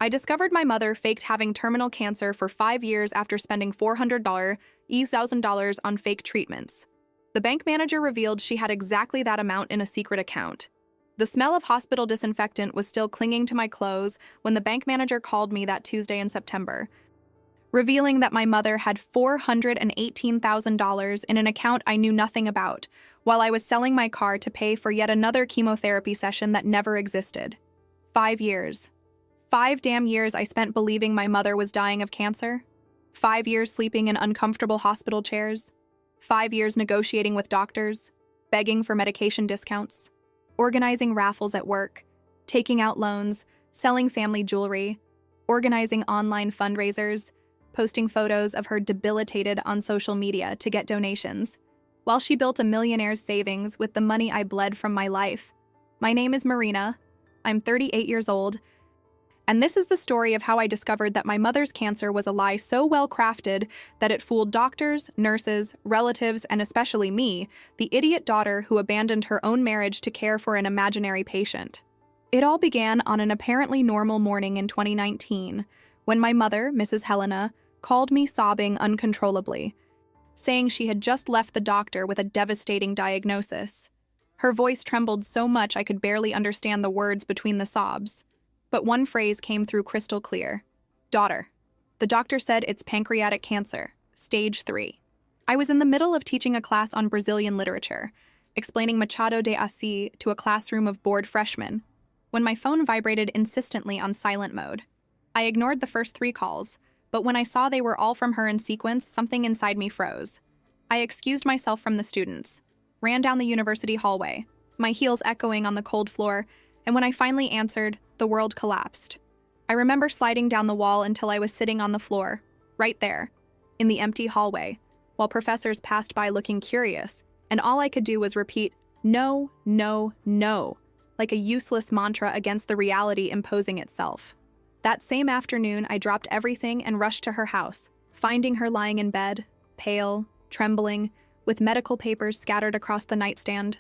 I discovered my mother faked having terminal cancer for 5 years after spending $400,000 on fake treatments. The bank manager revealed she had exactly that amount in a secret account. The smell of hospital disinfectant was still clinging to my clothes when the bank manager called me that Tuesday in September, revealing that my mother had $418,000 in an account I knew nothing about, while I was selling my car to pay for yet another chemotherapy session that never existed. 5 years. 5 damn years I spent believing my mother was dying of cancer. 5 years sleeping in uncomfortable hospital chairs. 5 years negotiating with doctors, begging for medication discounts, organizing raffles at work, taking out loans, selling family jewelry, organizing online fundraisers, posting photos of her debilitated on social media to get donations, while she built a millionaire's savings with the money I bled from my life. My name is Marina. I'm 38 years old, and this is the story of how I discovered that my mother's cancer was a lie so well crafted that it fooled doctors, nurses, relatives, and especially me, the idiot daughter who abandoned her own marriage to care for an imaginary patient. It all began on an apparently normal morning in 2019, when my mother, Mrs. Helena, called me sobbing uncontrollably, saying she had just left the doctor with a devastating diagnosis. Her voice trembled so much I could barely understand the words between the sobs. But one phrase came through crystal clear. "Daughter, the doctor said it's pancreatic cancer, stage 3. I was in the middle of teaching a class on Brazilian literature, explaining Machado de Assis to a classroom of bored freshmen, when my phone vibrated insistently on silent mode. I ignored the first 3 calls, but when I saw they were all from her in sequence, something inside me froze. I excused myself from the students, ran down the university hallway, my heels echoing on the cold floor, and when I finally answered, the world collapsed. I remember sliding down the wall until I was sitting on the floor, right there, in the empty hallway, while professors passed by looking curious, and all I could do was repeat, "No, no, no," like a useless mantra against the reality imposing itself. That same afternoon, I dropped everything and rushed to her house, finding her lying in bed, pale, trembling, with medical papers scattered across the nightstand,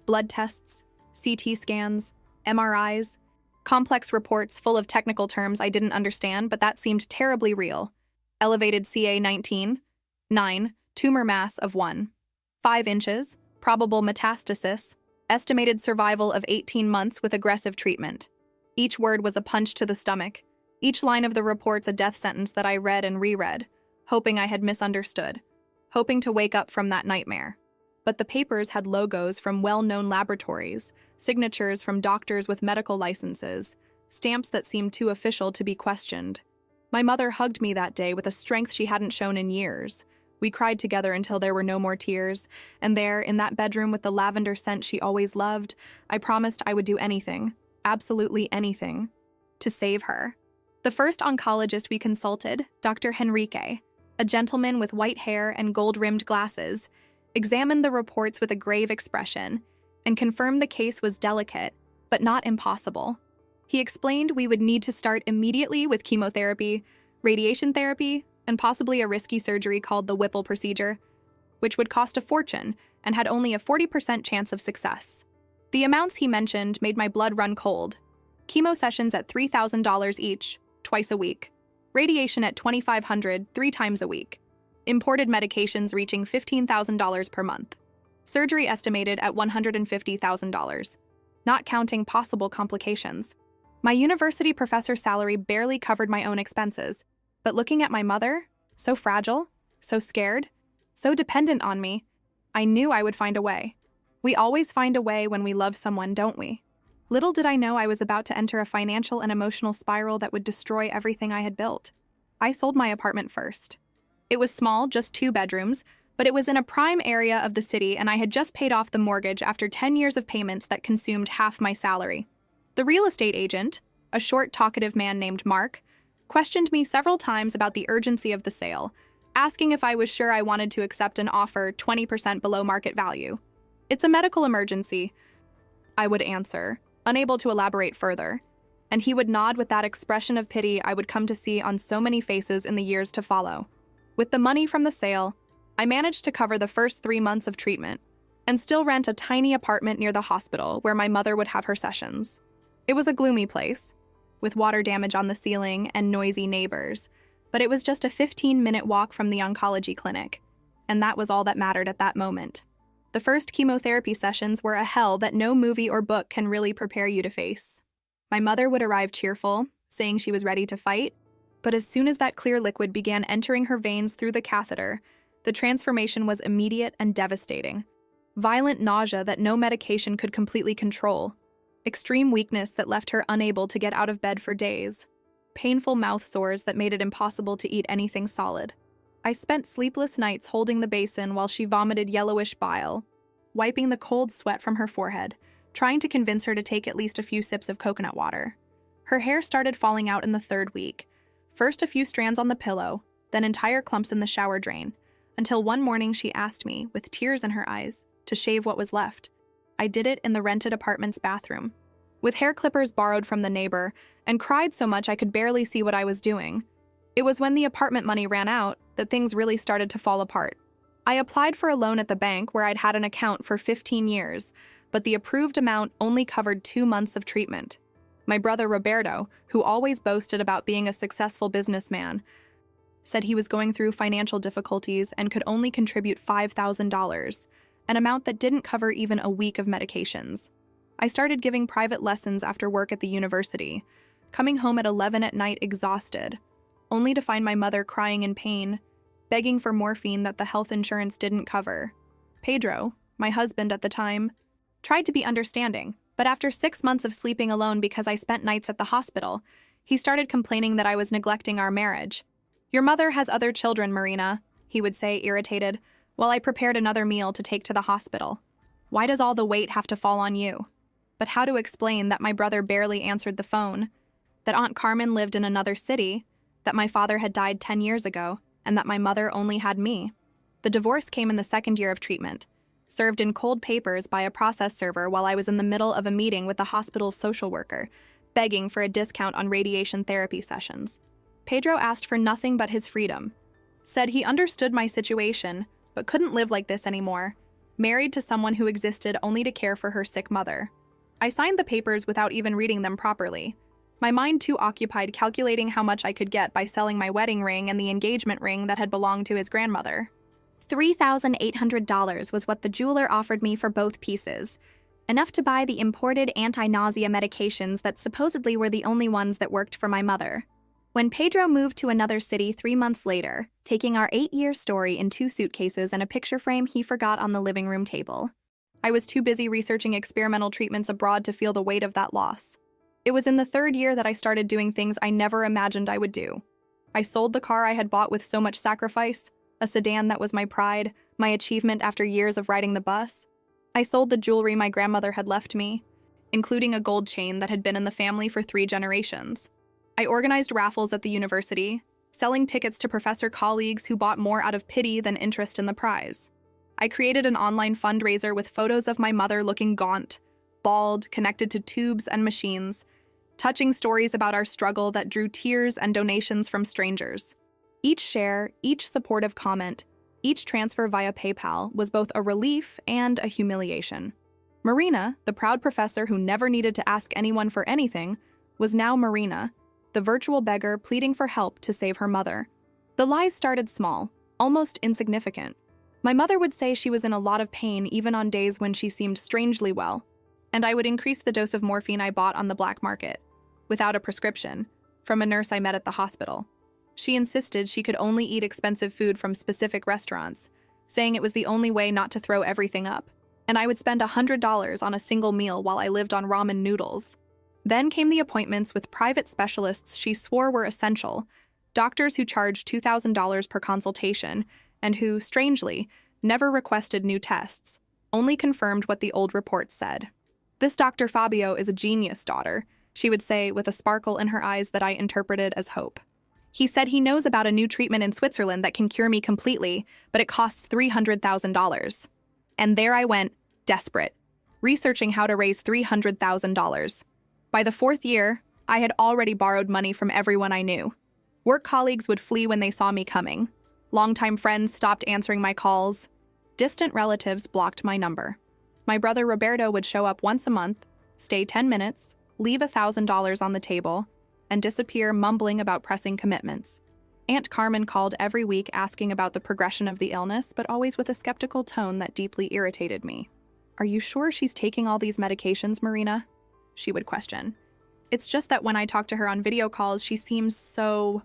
blood tests, CT scans, MRIs, complex reports full of technical terms I didn't understand, but that seemed terribly real. Elevated CA19, 9, tumor mass of 1, 5 inches, probable metastasis, estimated survival of 18 months with aggressive treatment. Each word was a punch to the stomach, each line of the reports a death sentence that I read and reread, hoping I had misunderstood, hoping to wake up from that nightmare. But the papers had logos from well-known laboratories, signatures from doctors with medical licenses, stamps that seemed too official to be questioned. My mother hugged me that day with a strength she hadn't shown in years. We cried together until there were no more tears, and there, in that bedroom with the lavender scent she always loved, I promised I would do anything, absolutely anything, to save her. The first oncologist we consulted, Dr. Henrique, a gentleman with white hair and gold-rimmed glasses, examined the reports with a grave expression and confirmed the case was delicate, but not impossible. He explained we would need to start immediately with chemotherapy, radiation therapy, and possibly a risky surgery called the Whipple procedure, which would cost a fortune and had only a 40% chance of success. The amounts he mentioned made my blood run cold. Chemo sessions at $3,000 each, twice a week. Radiation at $2,500, 3 times a week. Imported medications reaching $15,000 per month. Surgery estimated at $150,000, not counting possible complications. My university professor's salary barely covered my own expenses, but looking at my mother, so fragile, so scared, so dependent on me, I knew I would find a way. We always find a way when we love someone, don't we? Little did I know I was about to enter a financial and emotional spiral that would destroy everything I had built. I sold my apartment first. It was small, just 2 bedrooms, but it was in a prime area of the city, and I had just paid off the mortgage after 10 years of payments that consumed half my salary. The real estate agent, a short, talkative man named Mark, questioned me several times about the urgency of the sale, asking if I was sure I wanted to accept an offer 20% below market value. "It's a medical emergency," I would answer, unable to elaborate further, and he would nod with that expression of pity I would come to see on so many faces in the years to follow. With the money from the sale, I managed to cover the first 3 months of treatment and still rent a tiny apartment near the hospital where my mother would have her sessions. It was a gloomy place, with water damage on the ceiling and noisy neighbors, but it was just a 15-minute walk from the oncology clinic, and that was all that mattered at that moment. The first chemotherapy sessions were a hell that no movie or book can really prepare you to face. My mother would arrive cheerful, saying she was ready to fight, but as soon as that clear liquid began entering her veins through the catheter, the transformation was immediate and devastating. Violent nausea that no medication could completely control, extreme weakness that left her unable to get out of bed for days, painful mouth sores that made it impossible to eat anything solid. I spent sleepless nights holding the basin while she vomited yellowish bile, wiping the cold sweat from her forehead, trying to convince her to take at least a few sips of coconut water. Her hair started falling out in the 3rd week, first a few strands on the pillow, then entire clumps in the shower drain, until one morning she asked me, with tears in her eyes, to shave what was left. I did it in the rented apartment's bathroom, with hair clippers borrowed from the neighbor, and cried so much I could barely see what I was doing. It was when the apartment money ran out that things really started to fall apart. I applied for a loan at the bank where I'd had an account for 15 years, but the approved amount only covered 2 months of treatment. My brother Roberto, who always boasted about being a successful businessman, said he was going through financial difficulties and could only contribute $5,000, an amount that didn't cover even a week of medications. I started giving private lessons after work at the university, coming home at 11 at night exhausted, only to find my mother crying in pain, begging for morphine that the health insurance didn't cover. Pedro, my husband at the time, tried to be understanding, but after 6 months of sleeping alone because I spent nights at the hospital, he started complaining that I was neglecting our marriage. "Your mother has other children, Marina," he would say, irritated, while I prepared another meal to take to the hospital. "Why does all the weight have to fall on you?" But how to explain that my brother barely answered the phone, that Aunt Carmen lived in another city, that my father had died 10 years ago, and that my mother only had me? The divorce came in the 2nd year of treatment, served in cold papers by a process server while I was in the middle of a meeting with the hospital's social worker, begging for a discount on radiation therapy sessions. Pedro asked for nothing but his freedom, said he understood my situation, but couldn't live like this anymore, married to someone who existed only to care for her sick mother. I signed the papers without even reading them properly, my mind too occupied calculating how much I could get by selling my wedding ring and the engagement ring that had belonged to his grandmother. $3,800 was what the jeweler offered me for both pieces, enough to buy the imported anti-nausea medications that supposedly were the only ones that worked for my mother. When Pedro moved to another city 3 months later, taking our 8-year story in 2 suitcases and a picture frame he forgot on the living room table, I was too busy researching experimental treatments abroad to feel the weight of that loss. It was in the 3rd year that I started doing things I never imagined I would do. I sold the car I had bought with so much sacrifice, a sedan that was my pride, my achievement after years of riding the bus. I sold the jewelry my grandmother had left me, including a gold chain that had been in the family for 3 generations. I organized raffles at the university, selling tickets to professor colleagues who bought more out of pity than interest in the prize. I created an online fundraiser with photos of my mother looking gaunt, bald, connected to tubes and machines, touching stories about our struggle that drew tears and donations from strangers. Each share, each supportive comment, each transfer via PayPal was both a relief and a humiliation. Marina, the proud professor who never needed to ask anyone for anything, was now Marina, the virtual beggar pleading for help to save her mother. The lies started small, almost insignificant. My mother would say she was in a lot of pain even on days when she seemed strangely well, and I would increase the dose of morphine I bought on the black market, without a prescription, from a nurse I met at the hospital. She insisted she could only eat expensive food from specific restaurants, saying it was the only way not to throw everything up, and I would spend $100 on a single meal while I lived on ramen noodles. Then came the appointments with private specialists she swore were essential, doctors who charged $2,000 per consultation, and who, strangely, never requested new tests, only confirmed what the old reports said. "This Dr. Fabio is a genius, daughter," she would say with a sparkle in her eyes that I interpreted as hope. "He said he knows about a new treatment in Switzerland that can cure me completely, but it costs $300,000. And there I went, desperate, researching how to raise $300,000. By the 4th year, I had already borrowed money from everyone I knew. Work colleagues would flee when they saw me coming. Longtime friends stopped answering my calls. Distant relatives blocked my number. My brother Roberto would show up once a month, stay 10 minutes, leave $1,000 on the table, and disappear mumbling about pressing commitments. Aunt Carmen called every week asking about the progression of the illness, but always with a skeptical tone that deeply irritated me. "Are you sure she's taking all these medications, Marina?" she would question. It's just that when I talk to her on video calls, she seems so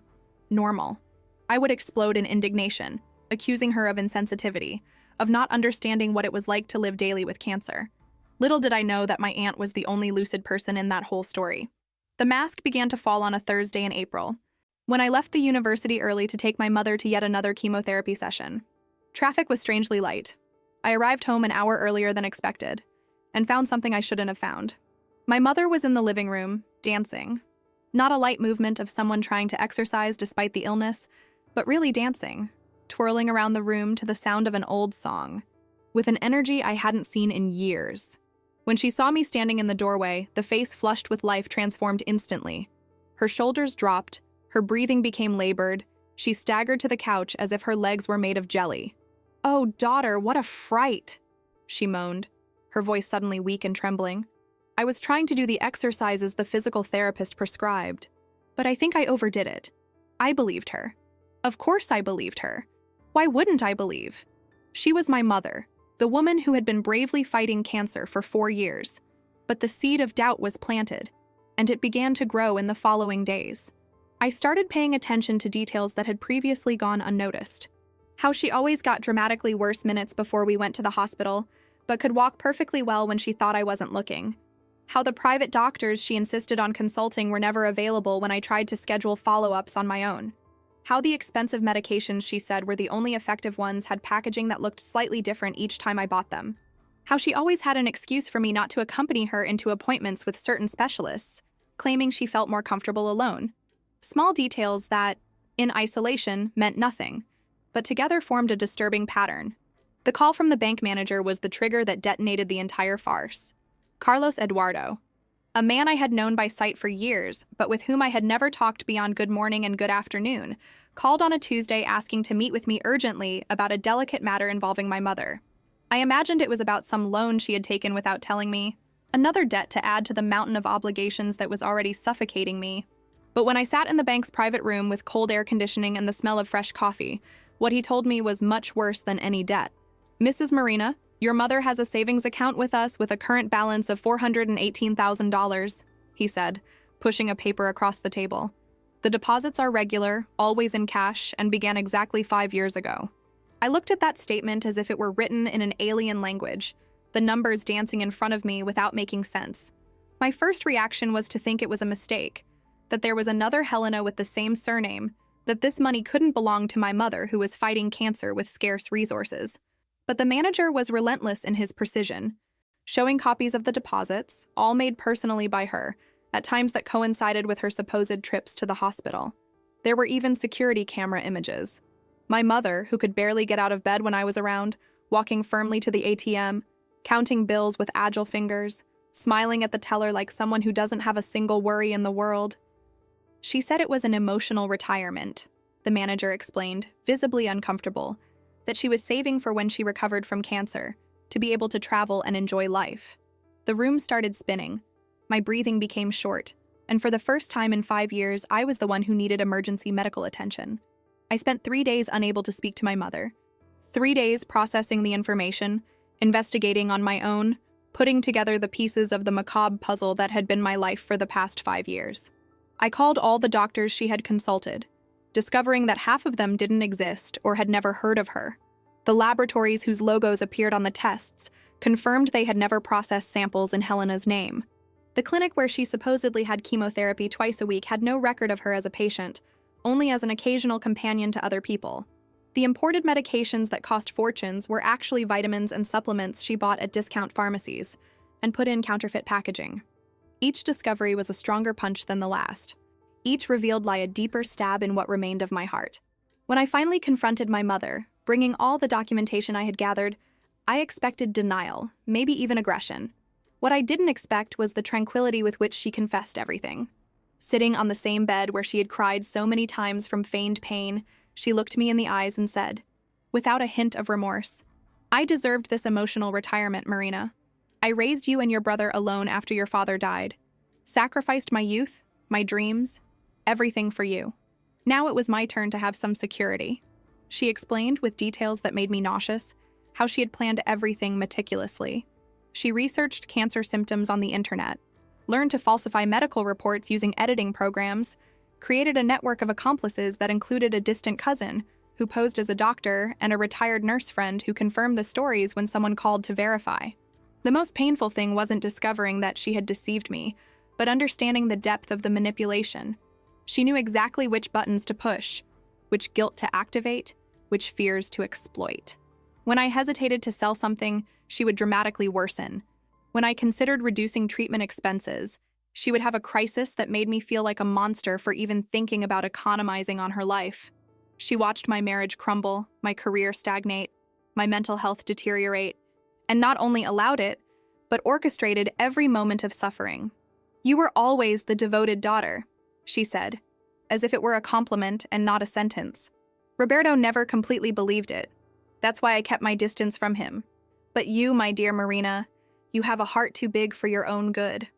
normal. I would explode in indignation, accusing her of insensitivity, of not understanding what it was like to live daily with cancer. Little did I know that my aunt was the only lucid person in that whole story. The mask began to fall on a Thursday in April, when I left the university early to take my mother to yet another chemotherapy session. Traffic was strangely light. I arrived home an hour earlier than expected, and found something I shouldn't have found. My mother was in the living room, dancing. Not a light movement of someone trying to exercise despite the illness, but really dancing, twirling around the room to the sound of an old song, with an energy I hadn't seen in years. When she saw me standing in the doorway, the face flushed with life transformed instantly. Her shoulders dropped, her breathing became labored, she staggered to the couch as if her legs were made of jelly. "Oh, daughter, what a fright," she moaned, her voice suddenly weak and trembling. I was trying to do the exercises the physical therapist prescribed, but I think I overdid it. I believed her. Of course I believed her. Why wouldn't I believe? She was my mother, the woman who had been bravely fighting cancer for 4 years. But the seed of doubt was planted, and it began to grow in the following days. I started paying attention to details that had previously gone unnoticed. How she always got dramatically worse minutes before we went to the hospital, but could walk perfectly well when she thought I wasn't looking. How the private doctors she insisted on consulting were never available when I tried to schedule follow-ups on my own. How the expensive medications she said were the only effective ones had packaging that looked slightly different each time I bought them. How she always had an excuse for me not to accompany her into appointments with certain specialists, claiming she felt more comfortable alone. Small details that, in isolation, meant nothing, but together formed a disturbing pattern. The call from the bank manager was the trigger that detonated the entire farce. Carlos Eduardo, a man I had known by sight for years, but with whom I had never talked beyond good morning and good afternoon, called on a Tuesday asking to meet with me urgently about a delicate matter involving my mother. I imagined it was about some loan she had taken without telling me, another debt to add to the mountain of obligations that was already suffocating me. But when I sat in the bank's private room with cold air conditioning and the smell of fresh coffee, what he told me was much worse than any debt. "Mrs. Marina, your mother has a savings account with us with a current balance of $418,000, he said, pushing a paper across the table. "The deposits are regular, always in cash, and began exactly 5 years ago." I looked at that statement as if it were written in an alien language, the numbers dancing in front of me without making sense. My first reaction was to think it was a mistake, that there was another Helena with the same surname, that this money couldn't belong to my mother who was fighting cancer with scarce resources. But the manager was relentless in his precision, showing copies of the deposits, all made personally by her, at times that coincided with her supposed trips to the hospital. There were even security camera images. My mother, who could barely get out of bed when I was around, walking firmly to the ATM, counting bills with agile fingers, smiling at the teller like someone who doesn't have a single worry in the world. She said it was an emotional retirement, the manager explained, visibly uncomfortable, that she was saving for when she recovered from cancer, to be able to travel and enjoy life. The room started spinning. My breathing became short, and for the first time in 5 years, I was the one who needed emergency medical attention. I spent 3 days unable to speak to my mother. 3 days processing the information, investigating on my own, putting together the pieces of the macabre puzzle that had been my life for the past 5 years. I called all the doctors she had consulted, discovering that half of them didn't exist or had never heard of her. The laboratories whose logos appeared on the tests confirmed they had never processed samples in Helena's name. The clinic where she supposedly had chemotherapy twice a week had no record of her as a patient, only as an occasional companion to other people. The imported medications that cost fortunes were actually vitamins and supplements she bought at discount pharmacies and put in counterfeit packaging. Each discovery was a stronger punch than the last. Each revealed a deeper stab in what remained of my heart. When I finally confronted my mother, bringing all the documentation I had gathered, I expected denial, maybe even aggression. What I didn't expect was the tranquility with which she confessed everything. Sitting on the same bed where she had cried so many times from feigned pain, she looked me in the eyes and said, without a hint of remorse, "I deserved this emotional retirement, Marina. I raised you and your brother alone after your father died, sacrificed my youth, my dreams, Everything for you. Now it was my turn to have some security. She explained, with details that made me nauseous, how she had planned everything meticulously. She researched cancer symptoms on the internet, learned to falsify medical reports using editing programs, created a network of accomplices that included a distant cousin who posed as a doctor and a retired nurse friend who confirmed the stories when someone called to verify. The most painful thing wasn't discovering that she had deceived me, but understanding the depth of the manipulation. She knew exactly which buttons to push, which guilt to activate, which fears to exploit. When I hesitated to sell something, she would dramatically worsen. When I considered reducing treatment expenses, she would have a crisis that made me feel like a monster for even thinking about economizing on her life. She watched my marriage crumble, my career stagnate, my mental health deteriorate, and not only allowed it, but orchestrated every moment of suffering. "You were always the devoted daughter," she said, as if it were a compliment and not a sentence. Roberto never completely believed it. That's why I kept my distance from him. But you, my dear Marina, you have a heart too big for your own good.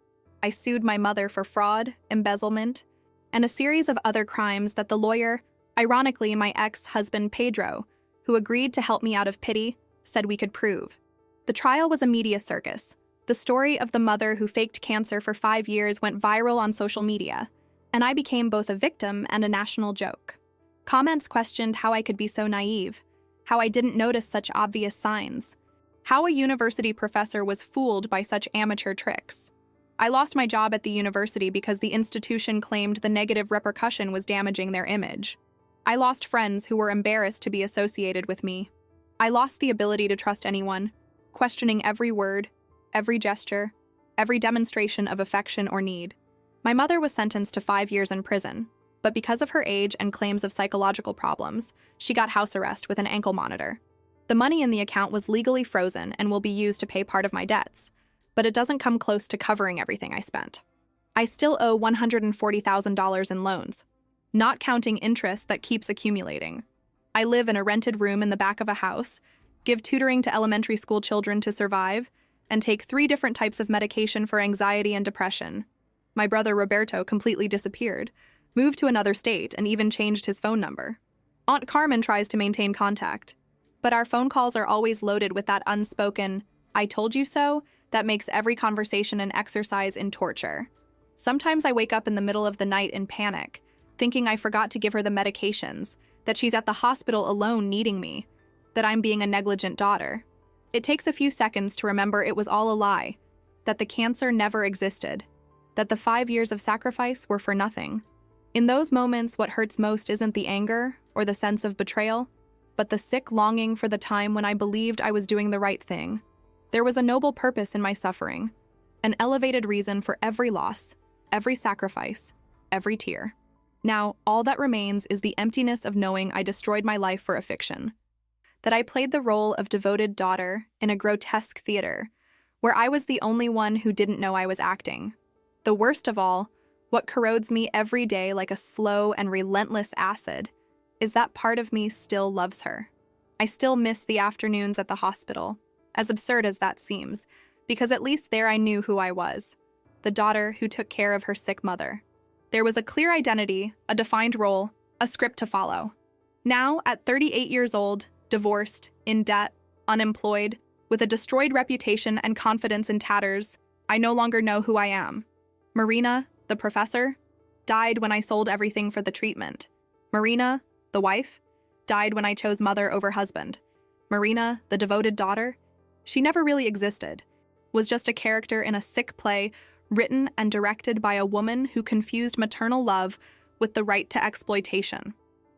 I sued my mother for fraud, embezzlement, and a series of other crimes that the lawyer, ironically my ex-husband Pedro, who agreed to help me out of pity, said we could prove. The trial was a media circus. The story of the mother who faked cancer for 5 years went viral on social media, and I became both a victim and a national joke. Comments questioned how I could be so naive, how I didn't notice such obvious signs, how a university professor was fooled by such amateur tricks. I lost my job at the university because the institution claimed the negative repercussion was damaging their image. I lost friends who were embarrassed to be associated with me. I lost the ability to trust anyone, questioning every word, every gesture, every demonstration of affection or need. My mother was sentenced to 5 years in prison, but because of her age and claims of psychological problems, she got house arrest with an ankle monitor. The money in the account was legally frozen and will be used to pay part of my debts, but it doesn't come close to covering everything I spent. I still owe $140,000 in loans, not counting interest that keeps accumulating. I live in a rented room in the back of a house, give tutoring to elementary school children to survive, and take 3 different types of medication for anxiety and depression. My brother Roberto completely disappeared, moved to another state, and even changed his phone number. Aunt Carmen tries to maintain contact, but our phone calls are always loaded with that unspoken, "I told you so," that makes every conversation an exercise in torture. Sometimes I wake up in the middle of the night in panic, thinking I forgot to give her the medications, that she's at the hospital alone needing me, that I'm being a negligent daughter. It takes a few seconds to remember it was all a lie, that the cancer never existed, that the 5 years of sacrifice were for nothing. In those moments, what hurts most isn't the anger or the sense of betrayal, but the sick longing for the time when I believed I was doing the right thing. There was a noble purpose in my suffering, an elevated reason for every loss, every sacrifice, every tear. Now, all that remains is the emptiness of knowing I destroyed my life for a fiction, that I played the role of devoted daughter in a grotesque theater, where I was the only one who didn't know I was acting. The worst of all, what corrodes me every day like a slow and relentless acid, is that part of me still loves her. I still miss the afternoons at the hospital, as absurd as that seems, because at least there I knew who I was, the daughter who took care of her sick mother. There was a clear identity, a defined role, a script to follow. Now, at 38 years old, divorced, in debt, unemployed, with a destroyed reputation and confidence in tatters, I no longer know who I am. Marina, the professor, died when I sold everything for the treatment. Marina, the wife, died when I chose mother over husband. Marina, the devoted daughter, she never really existed, was just a character in a sick play written and directed by a woman who confused maternal love with the right to exploitation.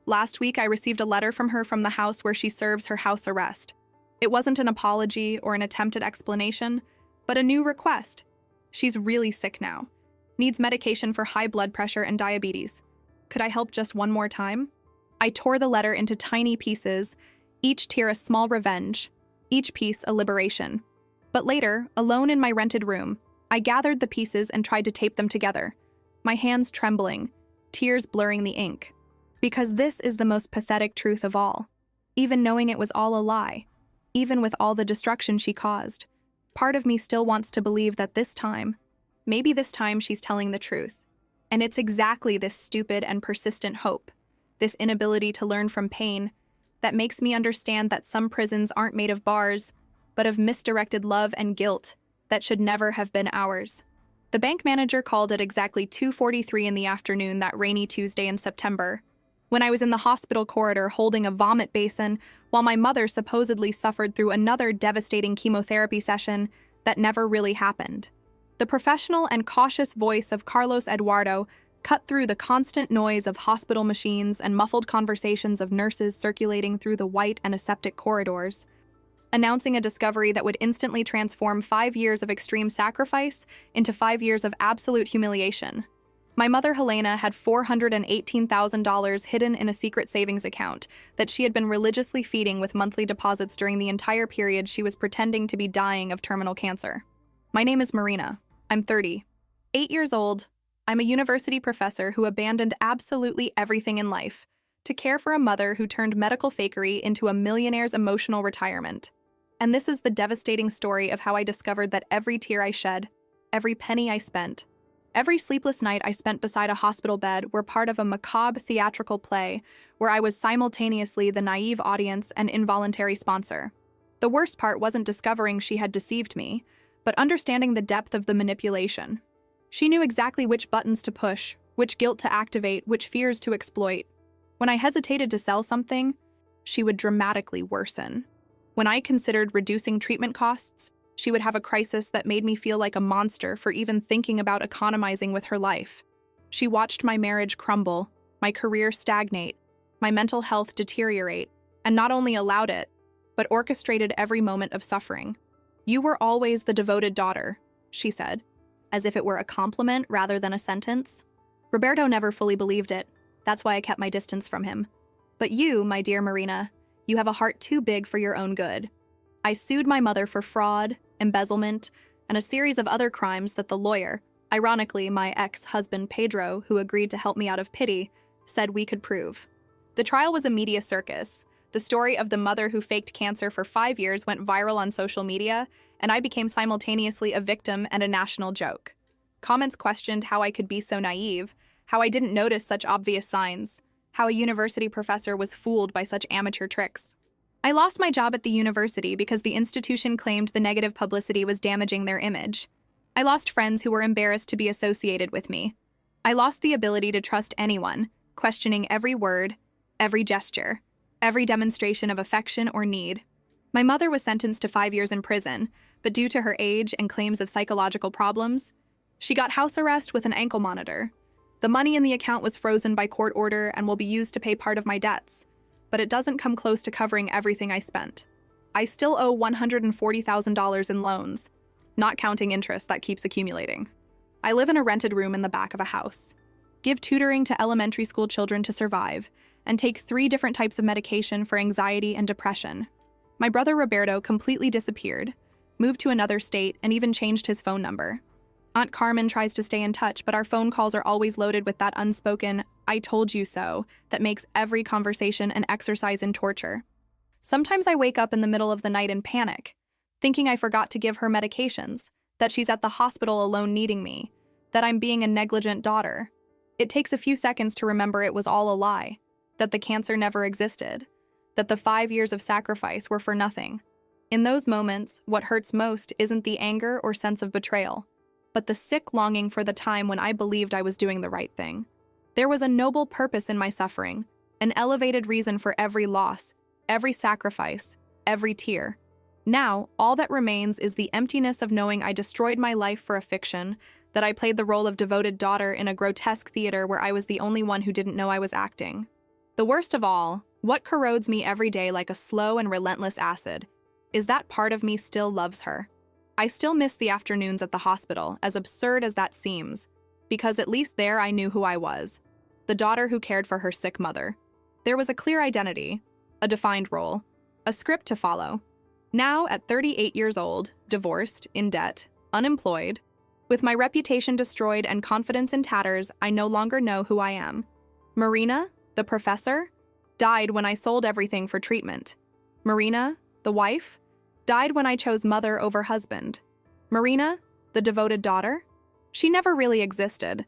Last week, I received a letter from her from the house where she serves her house arrest. It wasn't an apology or an attempt at explanation, but a new request. She's really sick now. Needs medication for high blood pressure and diabetes. Could I help just one more time? I tore the letter into tiny pieces, each tear a small revenge, each piece a liberation. But later, alone in my rented room, I gathered the pieces and tried to tape them together, my hands trembling, tears blurring the ink. Because this is the most pathetic truth of all. Even knowing it was all a lie, even with all the destruction she caused, part of me still wants to believe that this time, maybe this time she's telling the truth. And it's exactly this stupid and persistent hope, this inability to learn from pain, that makes me understand that some prisons aren't made of bars, but of misdirected love and guilt that should never have been ours. The bank manager called at exactly 2:43 in the afternoon that rainy Tuesday in September, when I was in the hospital corridor holding a vomit basin while my mother supposedly suffered through another devastating chemotherapy session that never really happened. The professional and cautious voice of Carlos Eduardo cut through the constant noise of hospital machines and muffled conversations of nurses circulating through the white and aseptic corridors, announcing a discovery that would instantly transform 5 years of extreme sacrifice into 5 years of absolute humiliation. My mother, Helena, had $418,000 hidden in a secret savings account that she had been religiously feeding with monthly deposits during the entire period she was pretending to be dying of terminal cancer. My name is Marina. I'm 30. 8 years old. I'm a university professor who abandoned absolutely everything in life to care for a mother who turned medical fakery into a millionaire's emotional retirement. And this is the devastating story of how I discovered that every tear I shed, every penny I spent, every sleepless night I spent beside a hospital bed were part of a macabre theatrical play where I was simultaneously the naive audience and involuntary sponsor. The worst part wasn't discovering she had deceived me, but understanding the depth of the manipulation. She knew exactly which buttons to push, which guilt to activate, which fears to exploit. When I hesitated to sell something, she would dramatically worsen. When I considered reducing treatment costs, she would have a crisis that made me feel like a monster for even thinking about economizing with her life. She watched my marriage crumble, my career stagnate, my mental health deteriorate, and not only allowed it, but orchestrated every moment of suffering. "You were always the devoted daughter," she said, as if it were a compliment rather than a sentence. Roberto never fully believed it. That's why I kept my distance from him. But you, my dear Marina, you have a heart too big for your own good. I sued my mother for fraud, embezzlement, and a series of other crimes that the lawyer, ironically my ex-husband Pedro, who agreed to help me out of pity, said we could prove. The trial was a media circus. The story of the mother who faked cancer for 5 years went viral on social media, and I became simultaneously a victim and a national joke. Comments questioned how I could be so naive, how I didn't notice such obvious signs, how a university professor was fooled by such amateur tricks. I lost my job at the university because the institution claimed the negative publicity was damaging their image. I lost friends who were embarrassed to be associated with me. I lost the ability to trust anyone, questioning every word, every gesture, every demonstration of affection or need. My mother was sentenced to 5 years in prison, but due to her age and claims of psychological problems, she got house arrest with an ankle monitor. The money in the account was frozen by court order and will be used to pay part of my debts, but it doesn't come close to covering everything I spent. I still owe $140,000 in loans, not counting interest that keeps accumulating. I live in a rented room in the back of a house, give tutoring to elementary school children to survive, and take 3 different types of medication for anxiety and depression. My brother Roberto completely disappeared, moved to another state, and even changed his phone number. Aunt Carmen tries to stay in touch, but our phone calls are always loaded with that unspoken "I told you so" that makes every conversation an exercise in torture. Sometimes I wake up in the middle of the night in panic, thinking I forgot to give her medications, that she's at the hospital alone needing me, that I'm being a negligent daughter. It takes a few seconds to remember it was all a lie, that the cancer never existed, that the 5 years of sacrifice were for nothing. In those moments, what hurts most isn't the anger or sense of betrayal, but the sick longing for the time when I believed I was doing the right thing. There was a noble purpose in my suffering, an elevated reason for every loss, every sacrifice, every tear. Now, all that remains is the emptiness of knowing I destroyed my life for a fiction, that I played the role of devoted daughter in a grotesque theater where I was the only one who didn't know I was acting. The worst of all, what corrodes me every day like a slow and relentless acid, is that part of me still loves her. I still miss the afternoons at the hospital, as absurd as that seems, because at least there I knew who I was, the daughter who cared for her sick mother. There was a clear identity, a defined role, a script to follow. Now, at 38 years old, divorced, in debt, unemployed, with my reputation destroyed and confidence in tatters, I no longer know who I am. Marina, the professor, died when I sold everything for treatment. Marina, the wife, died when I chose mother over husband. Marina, the devoted daughter, she never really existed.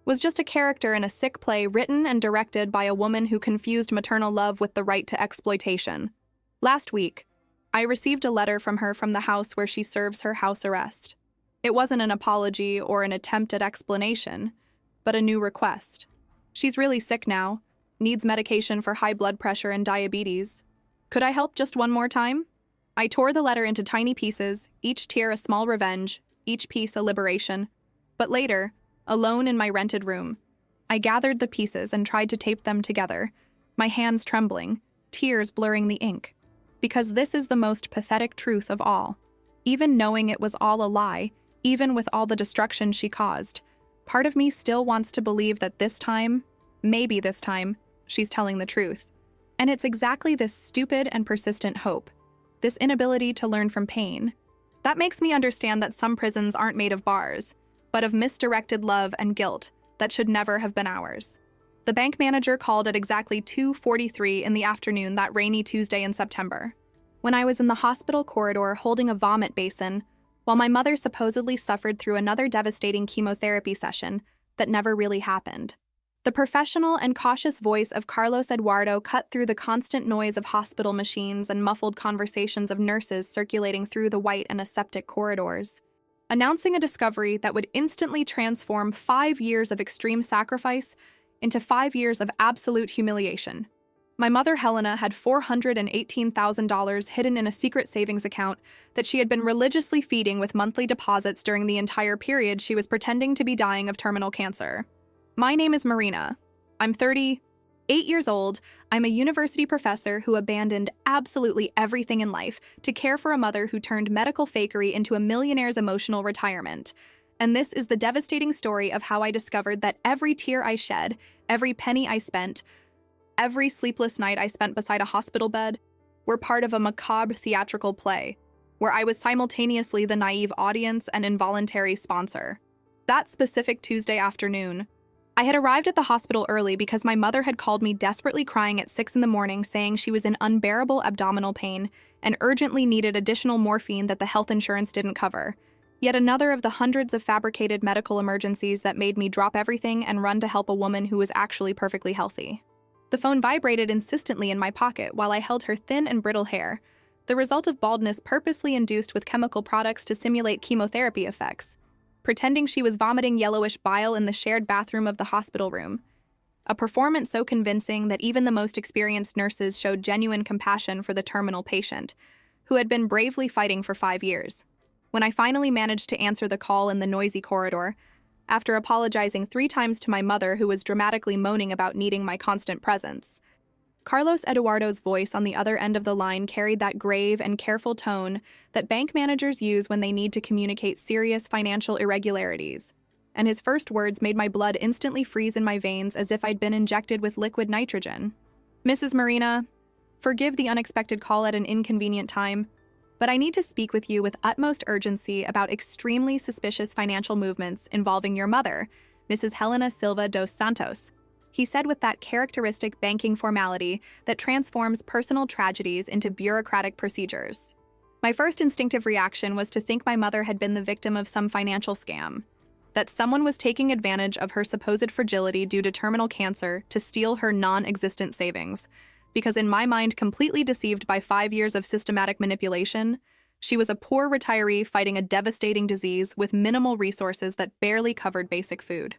was just a character in a sick play written and directed by a woman who confused maternal love with the right to exploitation. Last week, I received a letter from her from the house where she serves her house arrest. It wasn't an apology or an attempt at explanation, but a new request. She's really sick now, needs medication for high blood pressure and diabetes. Could I help just one more time? I tore the letter into tiny pieces, each tear a small revenge, each piece a liberation. But later, alone in my rented room, I gathered the pieces and tried to tape them together, my hands trembling, tears blurring the ink. Because this is the most pathetic truth of all. Even knowing it was all a lie, even with all the destruction she caused, part of me still wants to believe that this time, maybe this time, she's telling the truth. And it's exactly this stupid and persistent hope, this inability to learn from pain, that makes me understand that some prisons aren't made of bars, but of misdirected love and guilt that should never have been ours. The bank manager called at exactly 2:43 in the afternoon that rainy Tuesday in September, when I was in the hospital corridor holding a vomit basin, while my mother supposedly suffered through another devastating chemotherapy session that never really happened. The professional and cautious voice of Carlos Eduardo cut through the constant noise of hospital machines and muffled conversations of nurses circulating through the white and aseptic corridors, announcing a discovery that would instantly transform 5 years of extreme sacrifice into 5 years of absolute humiliation. My mother, Helena, had $418,000 hidden in a secret savings account that she had been religiously feeding with monthly deposits during the entire period she was pretending to be dying of terminal cancer. My name is Marina. I'm 38 years old. I'm a university professor who abandoned absolutely everything in life to care for a mother who turned medical fakery into a millionaire's emotional retirement. And this is the devastating story of how I discovered that every tear I shed, every penny I spent, every sleepless night I spent beside a hospital bed were part of a macabre theatrical play, where I was simultaneously the naive audience and involuntary sponsor. That specific Tuesday afternoon, I had arrived at the hospital early because my mother had called me desperately crying at 6 in the morning saying she was in unbearable abdominal pain and urgently needed additional morphine that the health insurance didn't cover. Yet another of the hundreds of fabricated medical emergencies that made me drop everything and run to help a woman who was actually perfectly healthy. The phone vibrated insistently in my pocket while I held her thin and brittle hair, the result of baldness purposely induced with chemical products to simulate chemotherapy effects, pretending she was vomiting yellowish bile in the shared bathroom of the hospital room. A performance so convincing that even the most experienced nurses showed genuine compassion for the terminal patient, who had been bravely fighting for 5 years. When I finally managed to answer the call in the noisy corridor, after apologizing 3 times to my mother who was dramatically moaning about needing my constant presence, Carlos Eduardo's voice on the other end of the line carried that grave and careful tone that bank managers use when they need to communicate serious financial irregularities, and his first words made my blood instantly freeze in my veins as if I'd been injected with liquid nitrogen. "Mrs. Marina, forgive the unexpected call at an inconvenient time, but I need to speak with you with utmost urgency about extremely suspicious financial movements involving your mother, Mrs. Helena Silva dos Santos," he said with that characteristic banking formality that transforms personal tragedies into bureaucratic procedures. My first instinctive reaction was to think my mother had been the victim of some financial scam, that someone was taking advantage of her supposed fragility due to terminal cancer to steal her non-existent savings, because in my mind, completely deceived by 5 years of systematic manipulation, she was a poor retiree fighting a devastating disease with minimal resources that barely covered basic food.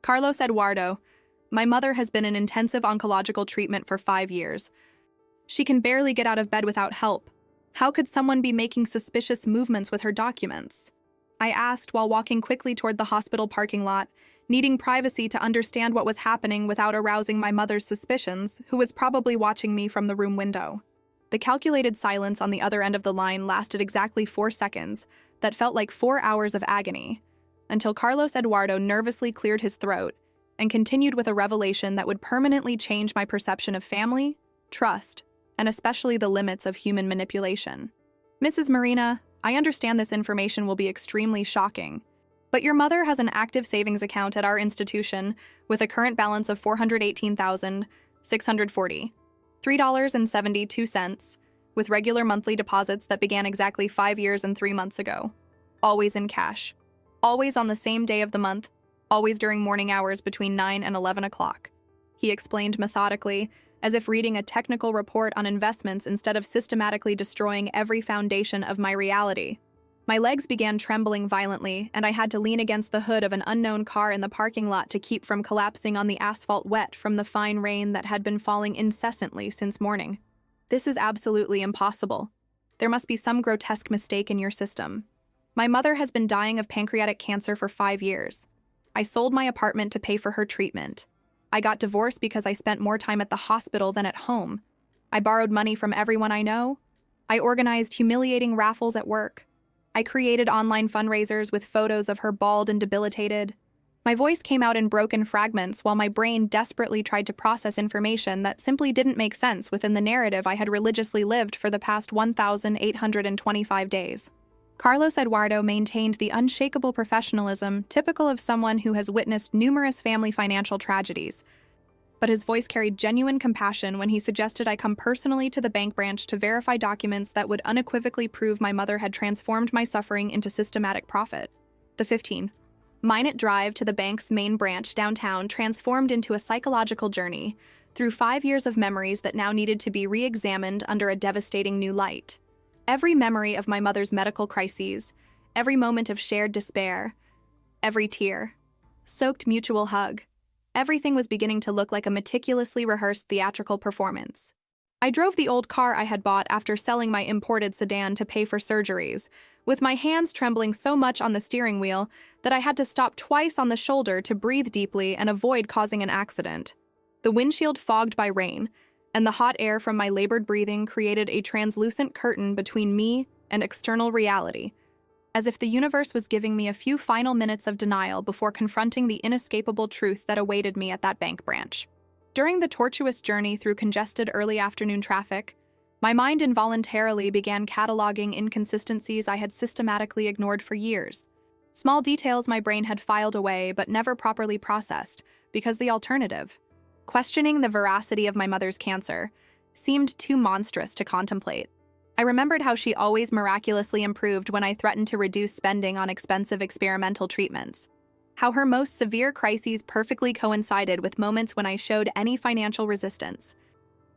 Carlos Eduardo, my mother has been in intensive oncological treatment for 5 years. She can barely get out of bed without help. How could someone be making suspicious movements with her documents? I asked while walking quickly toward the hospital parking lot, needing privacy to understand what was happening without arousing my mother's suspicions, who was probably watching me from the room window. The calculated silence on the other end of the line lasted exactly 4 seconds, that felt like 4 hours of agony, until Carlos Eduardo nervously cleared his throat and continued with a revelation that would permanently change my perception of family, trust, and especially the limits of human manipulation. "Mrs. Marina, I understand this information will be extremely shocking, but your mother has an active savings account at our institution with a current balance of $418,640.72, with regular monthly deposits that began exactly 5 years and 3 months ago. Always in cash. Always on the same day of the month, always during morning hours between 9 and 11 o'clock. He explained methodically, as if reading a technical report on investments instead of systematically destroying every foundation of my reality. My legs began trembling violently, and I had to lean against the hood of an unknown car in the parking lot to keep from collapsing on the asphalt wet from the fine rain that had been falling incessantly since morning. This is absolutely impossible. There must be some grotesque mistake in your system. My mother has been dying of pancreatic cancer for 5 years. I sold my apartment to pay for her treatment. I got divorced because I spent more time at the hospital than at home. I borrowed money from everyone I know. I organized humiliating raffles at work. I created online fundraisers with photos of her bald and debilitated. My voice came out in broken fragments while my brain desperately tried to process information that simply didn't make sense within the narrative I had religiously lived for the past 1,825 days. Carlos Eduardo maintained the unshakable professionalism typical of someone who has witnessed numerous family financial tragedies, but his voice carried genuine compassion when he suggested I come personally to the bank branch to verify documents that would unequivocally prove my mother had transformed my suffering into systematic profit. The 15-minute drive to the bank's main branch downtown transformed into a psychological journey through 5 years of memories that now needed to be re-examined under a devastating new light. Every memory of my mother's medical crises, every moment of shared despair, every tear, soaked mutual hug, everything was beginning to look like a meticulously rehearsed theatrical performance. I drove the old car I had bought after selling my imported sedan to pay for surgeries, with my hands trembling so much on the steering wheel that I had to stop twice on the shoulder to breathe deeply and avoid causing an accident. The windshield fogged by rain, and the hot air from my labored breathing created a translucent curtain between me and external reality, as if the universe was giving me a few final minutes of denial before confronting the inescapable truth that awaited me at that bank branch. During the tortuous journey through congested early afternoon traffic, my mind involuntarily began cataloging inconsistencies I had systematically ignored for years. Small details my brain had filed away but never properly processed, because the alternative, questioning the veracity of my mother's cancer, seemed too monstrous to contemplate. I remembered how she always miraculously improved when I threatened to reduce spending on expensive experimental treatments. How her most severe crises perfectly coincided with moments when I showed any financial resistance.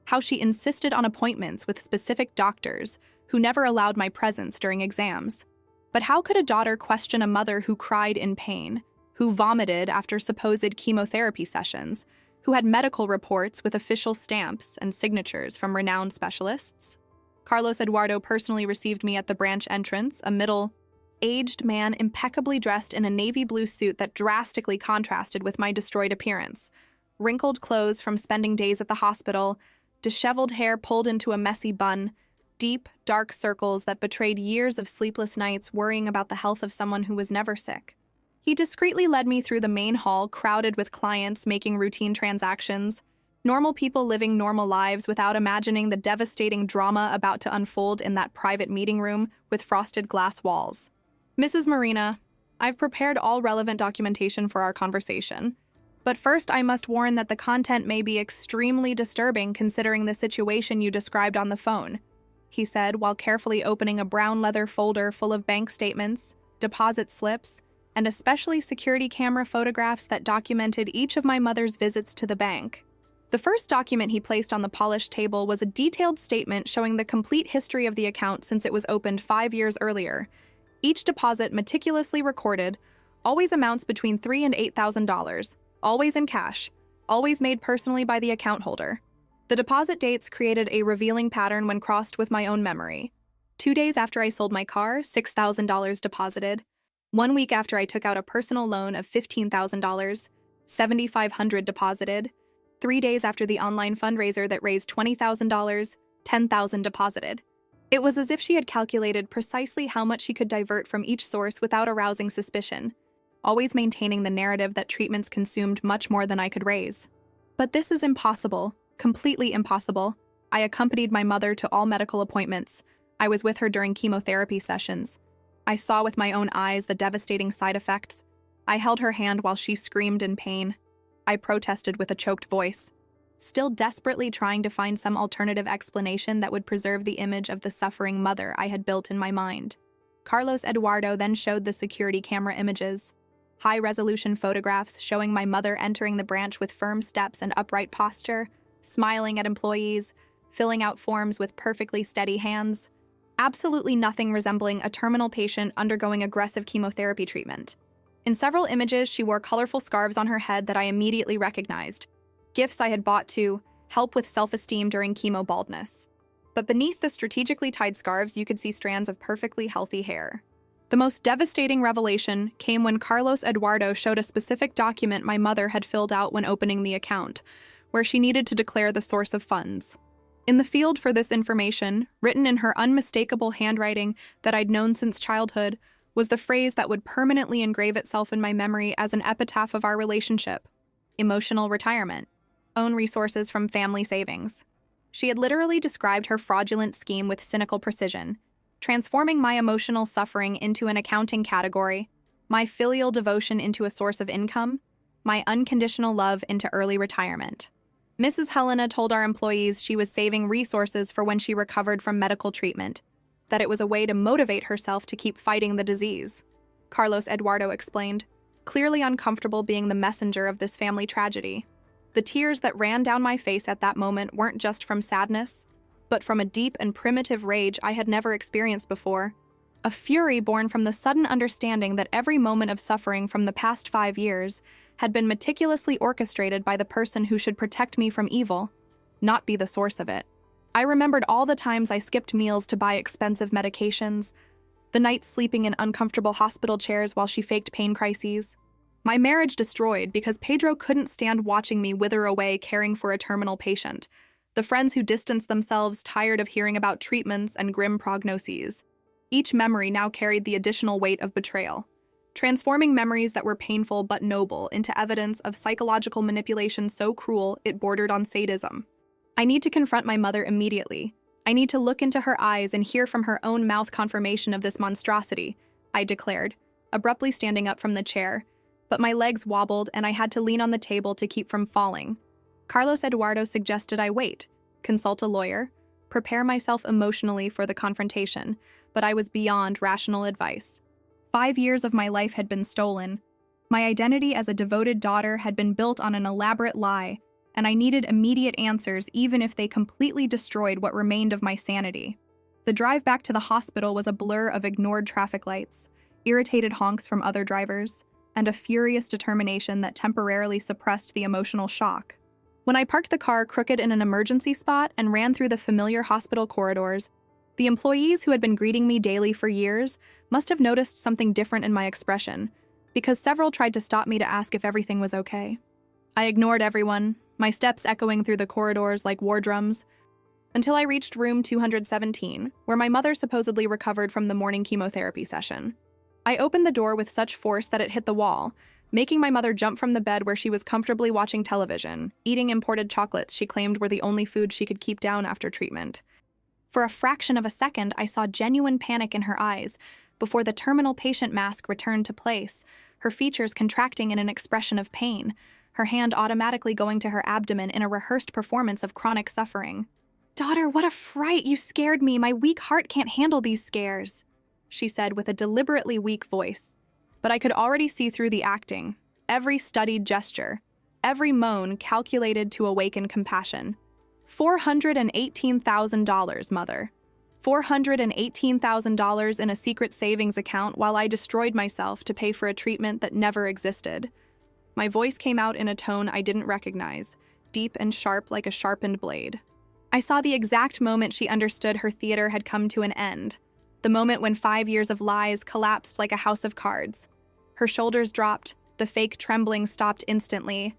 How she insisted on appointments with specific doctors who never allowed my presence during exams. But how could a daughter question a mother who cried in pain, who vomited after supposed chemotherapy sessions, who had medical reports with official stamps and signatures from renowned specialists? Carlos Eduardo personally received me at the branch entrance, a middle-aged man impeccably dressed in a navy blue suit that drastically contrasted with my destroyed appearance. Wrinkled clothes from spending days at the hospital, disheveled hair pulled into a messy bun, deep, dark circles that betrayed years of sleepless nights worrying about the health of someone who was never sick. He discreetly led me through the main hall crowded with clients making routine transactions, normal people living normal lives without imagining the devastating drama about to unfold in that private meeting room with frosted glass walls. Mrs. Marina, I've prepared all relevant documentation for our conversation. But first, I must warn that the content may be extremely disturbing considering the situation you described on the phone, he said while carefully opening a brown leather folder full of bank statements, deposit slips, and especially security camera photographs that documented each of my mother's visits to the bank. The first document he placed on the polished table was a detailed statement showing the complete history of the account since it was opened 5 years earlier. Each deposit meticulously recorded, always amounts between $3,000 and $8,000, always in cash, always made personally by the account holder. The deposit dates created a revealing pattern when crossed with my own memory. 2 days after I sold my car, $6,000 deposited. 1 week after I took out a personal loan of $15,000, $7,500 deposited. 3 days after the online fundraiser that raised $20,000, $10,000 deposited. It was as if she had calculated precisely how much she could divert from each source without arousing suspicion, always maintaining the narrative that treatments consumed much more than I could raise. But this is impossible, completely impossible. I accompanied my mother to all medical appointments. I was with her during chemotherapy sessions. I saw with my own eyes the devastating side effects. I held her hand while she screamed in pain. I protested with a choked voice, still desperately trying to find some alternative explanation that would preserve the image of the suffering mother I had built in my mind. Carlos Eduardo then showed the security camera images. High-resolution photographs showing my mother entering the branch with firm steps and upright posture, smiling at employees, filling out forms with perfectly steady hands. Absolutely nothing resembling a terminal patient undergoing aggressive chemotherapy treatment. In several images, she wore colorful scarves on her head that I immediately recognized, gifts I had bought to help with self-esteem during chemo baldness. But beneath the strategically tied scarves, you could see strands of perfectly healthy hair. The most devastating revelation came when Carlos Eduardo showed a specific document my mother had filled out when opening the account, where she needed to declare the source of funds. In the field for this information, written in her unmistakable handwriting that I'd known since childhood, was the phrase that would permanently engrave itself in my memory as an epitaph of our relationship: emotional retirement, own resources from family savings. She had literally described her fraudulent scheme with cynical precision, transforming my emotional suffering into an accounting category, my filial devotion into a source of income, my unconditional love into early retirement. Mrs. Helena told our employees she was saving resources for when she recovered from medical treatment, that it was a way to motivate herself to keep fighting the disease. Carlos Eduardo explained, clearly uncomfortable being the messenger of this family tragedy. The tears that ran down my face at that moment weren't just from sadness, but from a deep and primitive rage I had never experienced before, a fury born from the sudden understanding that every moment of suffering from the past 5 years had been meticulously orchestrated by the person who should protect me from evil, not be the source of it. I remembered all the times I skipped meals to buy expensive medications, the nights sleeping in uncomfortable hospital chairs while she faked pain crises. My marriage destroyed because Pedro couldn't stand watching me wither away caring for a terminal patient, the friends who distanced themselves tired of hearing about treatments and grim prognoses. Each memory now carried the additional weight of betrayal, transforming memories that were painful but noble into evidence of psychological manipulation so cruel it bordered on sadism. I need to confront my mother immediately. I need to look into her eyes and hear from her own mouth confirmation of this monstrosity, I declared, abruptly standing up from the chair, but my legs wobbled and I had to lean on the table to keep from falling. Carlos Eduardo suggested I wait, consult a lawyer, prepare myself emotionally for the confrontation, but I was beyond rational advice. 5 years of my life had been stolen. My identity as a devoted daughter had been built on an elaborate lie, and I needed immediate answers even if they completely destroyed what remained of my sanity. The drive back to the hospital was a blur of ignored traffic lights, irritated honks from other drivers, and a furious determination that temporarily suppressed the emotional shock. When I parked the car crooked in an emergency spot and ran through the familiar hospital corridors, the employees who had been greeting me daily for years must have noticed something different in my expression, because several tried to stop me to ask if everything was okay. I ignored everyone, my steps echoing through the corridors like war drums, until I reached room 217, where my mother supposedly recovered from the morning chemotherapy session. I opened the door with such force that it hit the wall, making my mother jump from the bed where she was comfortably watching television, eating imported chocolates she claimed were the only food she could keep down after treatment. For a fraction of a second, I saw genuine panic in her eyes before the terminal patient mask returned to place, her features contracting in an expression of pain, her hand automatically going to her abdomen in a rehearsed performance of chronic suffering. "Daughter, what a fright! You scared me! My weak heart can't handle these scares," she said with a deliberately weak voice. But I could already see through the acting, every studied gesture, every moan calculated to awaken compassion. $418,000, mother. $418,000 in a secret savings account while I destroyed myself to pay for a treatment that never existed. My voice came out in a tone I didn't recognize, deep and sharp like a sharpened blade. I saw the exact moment she understood her theater had come to an end, the moment when 5 years of lies collapsed like a house of cards. Her shoulders dropped, the fake trembling stopped instantly,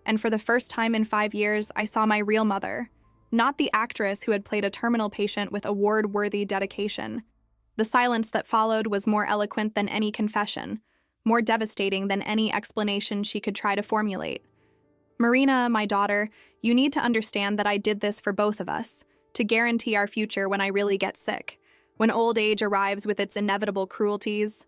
and for the first time in 5 years, I saw my real mother, not the actress who had played a terminal patient with award-worthy dedication. The silence that followed was more eloquent than any confession, more devastating than any explanation she could try to formulate. "Marina, my daughter, you need to understand that I did this for both of us, to guarantee our future when I really get sick, when old age arrives with its inevitable cruelties,"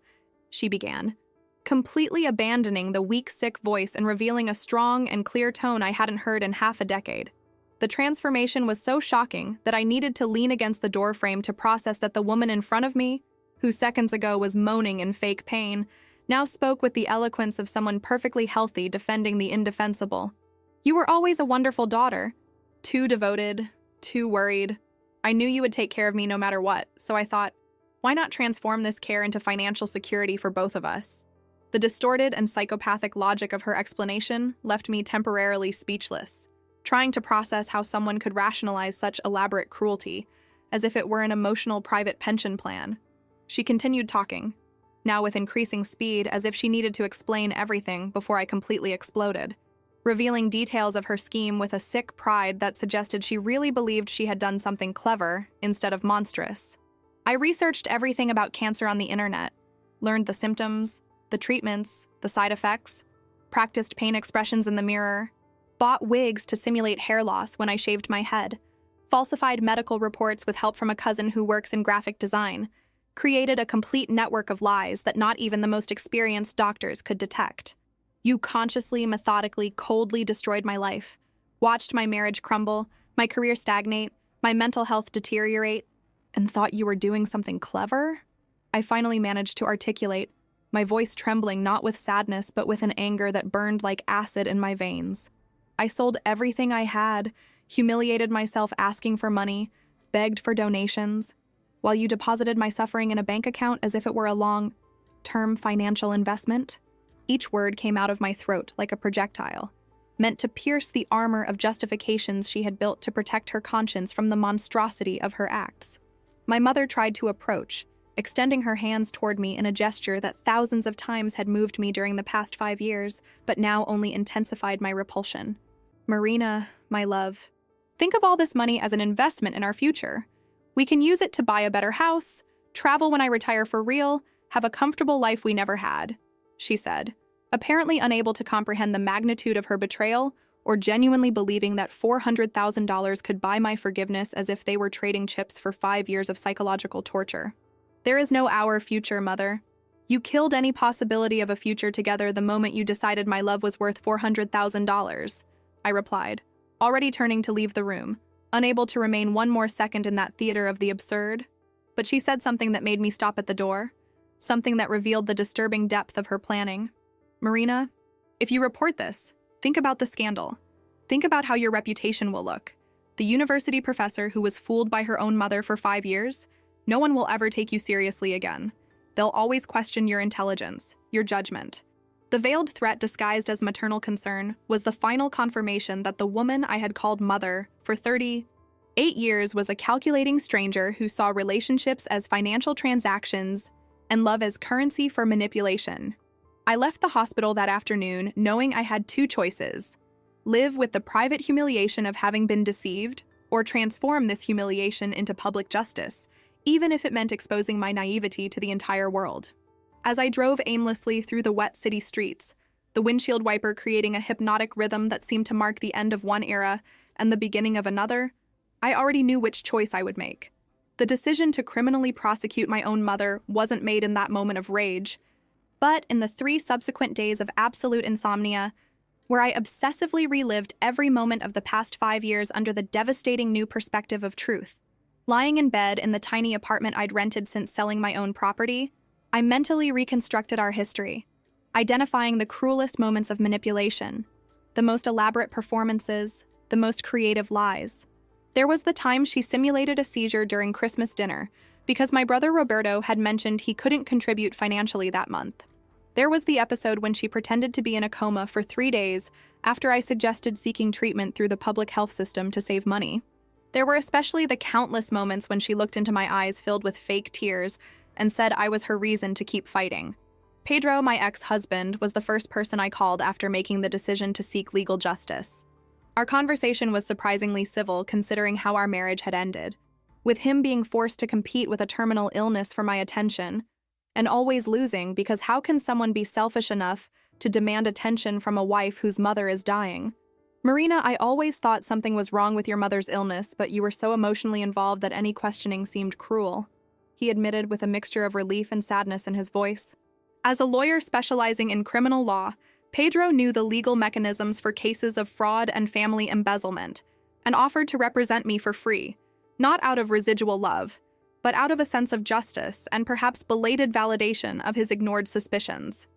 she began, completely abandoning the weak, sick voice and revealing a strong and clear tone I hadn't heard in half a decade. The transformation was so shocking that I needed to lean against the doorframe to process that the woman in front of me, who seconds ago was moaning in fake pain, now spoke with the eloquence of someone perfectly healthy defending the indefensible. You were always a wonderful daughter. Too devoted, too worried. I knew you would take care of me no matter what, so I thought, why not transform this care into financial security for both of us? The distorted and psychopathic logic of her explanation left me temporarily speechless, trying to process how someone could rationalize such elaborate cruelty, as if it were an emotional private pension plan. She continued talking, now with increasing speed, as if she needed to explain everything before I completely exploded, revealing details of her scheme with a sick pride that suggested she really believed she had done something clever instead of monstrous. I researched everything about cancer on the internet, learned the symptoms, the treatments, the side effects, practiced pain expressions in the mirror, bought wigs to simulate hair loss when I shaved my head, falsified medical reports with help from a cousin who works in graphic design, created a complete network of lies that not even the most experienced doctors could detect. You consciously, methodically, coldly destroyed my life, watched my marriage crumble, my career stagnate, my mental health deteriorate, and thought you were doing something clever? I finally managed to articulate, my voice trembling not with sadness but with an anger that burned like acid in my veins. I sold everything I had, humiliated myself asking for money, begged for donations, while you deposited my suffering in a bank account as if it were a long-term financial investment. Each word came out of my throat like a projectile, meant to pierce the armor of justifications she had built to protect her conscience from the monstrosity of her acts. My mother tried to approach, extending her hands toward me in a gesture that thousands of times had moved me during the past 5 years, but now only intensified my repulsion. Marina, my love, think of all this money as an investment in our future. We can use it to buy a better house, travel when I retire for real, have a comfortable life we never had, she said, apparently unable to comprehend the magnitude of her betrayal or genuinely believing that $400,000 could buy my forgiveness as if they were trading chips for 5 years of psychological torture. There is no our future, Mother. You killed any possibility of a future together the moment you decided my love was worth $400,000, I replied, already turning to leave the room, unable to remain one more second in that theater of the absurd. But she said something that made me stop at the door, something that revealed the disturbing depth of her planning. Marina, if you report this, think about the scandal. Think about how your reputation will look. The university professor who was fooled by her own mother for 5 years, no one will ever take you seriously again. They'll always question your intelligence, your judgment. The veiled threat disguised as maternal concern was the final confirmation that the woman I had called mother for 38 years was a calculating stranger who saw relationships as financial transactions and love as currency for manipulation. I left the hospital that afternoon knowing I had 2 choices: live with the private humiliation of having been deceived, or transform this humiliation into public justice, even if it meant exposing my naivety to the entire world. As I drove aimlessly through the wet city streets, the windshield wiper creating a hypnotic rhythm that seemed to mark the end of one era and the beginning of another, I already knew which choice I would make. The decision to criminally prosecute my own mother wasn't made in that moment of rage, but in the 3 subsequent days of absolute insomnia, where I obsessively relived every moment of the past 5 years under the devastating new perspective of truth. Lying in bed in the tiny apartment I'd rented since selling my own property, I mentally reconstructed our history, identifying the cruelest moments of manipulation, the most elaborate performances, the most creative lies. There was the time she simulated a seizure during Christmas dinner because my brother Roberto had mentioned he couldn't contribute financially that month. There was the episode when she pretended to be in a coma for 3 days after I suggested seeking treatment through the public health system to save money. There were especially the countless moments when she looked into my eyes filled with fake tears and said I was her reason to keep fighting. Pedro, my ex-husband, was the first person I called after making the decision to seek legal justice. Our conversation was surprisingly civil considering how our marriage had ended, with him being forced to compete with a terminal illness for my attention, and always losing because how can someone be selfish enough to demand attention from a wife whose mother is dying? Marina, I always thought something was wrong with your mother's illness, but you were so emotionally involved that any questioning seemed cruel, he admitted with a mixture of relief and sadness in his voice. As a lawyer specializing in criminal law, Pedro knew the legal mechanisms for cases of fraud and family embezzlement, and offered to represent me for free, not out of residual love, but out of a sense of justice and perhaps belated validation of his ignored suspicions.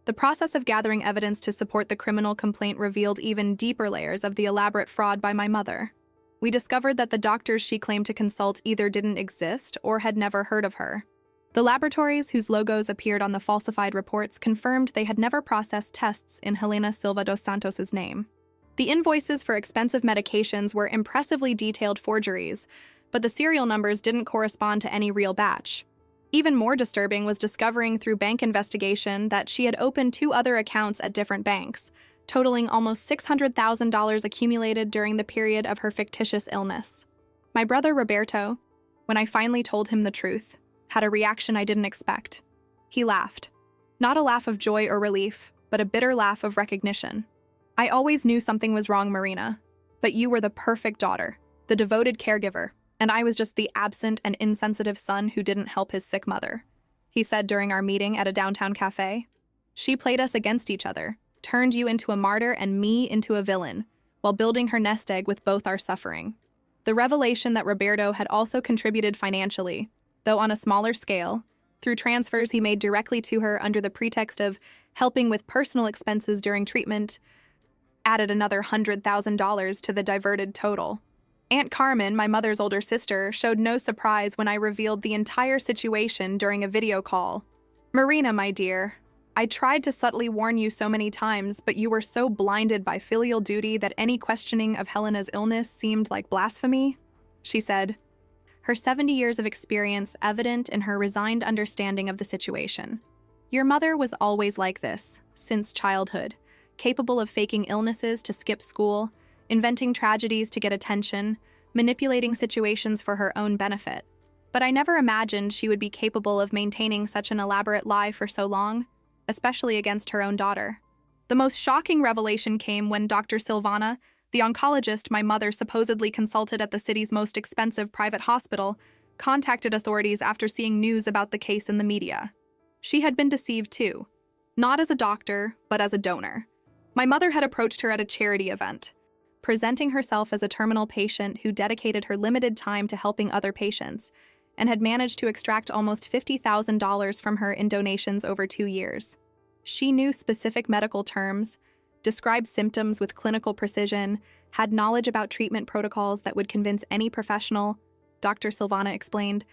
The process of gathering evidence to support the criminal complaint revealed even deeper layers of the elaborate fraud by my mother. We discovered that the doctors she claimed to consult either didn't exist or had never heard of her. The laboratories whose logos appeared on the falsified reports confirmed they had never processed tests in Helena Silva dos Santos's name. The invoices for expensive medications were impressively detailed forgeries, but the serial numbers didn't correspond to any real batch. Even more disturbing was discovering through bank investigation that she had opened 2 other accounts at different banks, totaling almost $600,000 accumulated during the period of her fictitious illness. My brother Roberto, when I finally told him the truth, had a reaction I didn't expect. He laughed. Not a laugh of joy or relief, but a bitter laugh of recognition. I always knew something was wrong, Marina, but you were the perfect daughter, the devoted caregiver, and I was just the absent and insensitive son who didn't help his sick mother, he said during our meeting at a downtown cafe. She played us against each other, turned you into a martyr and me into a villain, while building her nest egg with both our suffering. The revelation that Roberto had also contributed financially, though on a smaller scale, through transfers he made directly to her under the pretext of helping with personal expenses during treatment, added another $100,000 to the diverted total. Aunt Carmen, my mother's older sister, showed no surprise when I revealed the entire situation during a video call. Marina, my dear, I tried to subtly warn you so many times, but you were so blinded by filial duty that any questioning of Helena's illness seemed like blasphemy, she said, her 70 years of experience evident in her resigned understanding of the situation. Your mother was always like this, since childhood, capable of faking illnesses to skip school, inventing tragedies to get attention, manipulating situations for her own benefit. But I never imagined she would be capable of maintaining such an elaborate lie for so long, especially against her own daughter. The most shocking revelation came when Dr. Silvana, the oncologist my mother supposedly consulted at the city's most expensive private hospital, contacted authorities after seeing news about the case in the media. She had been deceived too, not as a doctor, but as a donor. My mother had approached her at a charity event, presenting herself as a terminal patient who dedicated her limited time to helping other patients, and had managed to extract almost $50,000 from her in donations over 2 years. She knew specific medical terms, described symptoms with clinical precision, had knowledge about treatment protocols that would convince any professional, Dr. Silvana explained,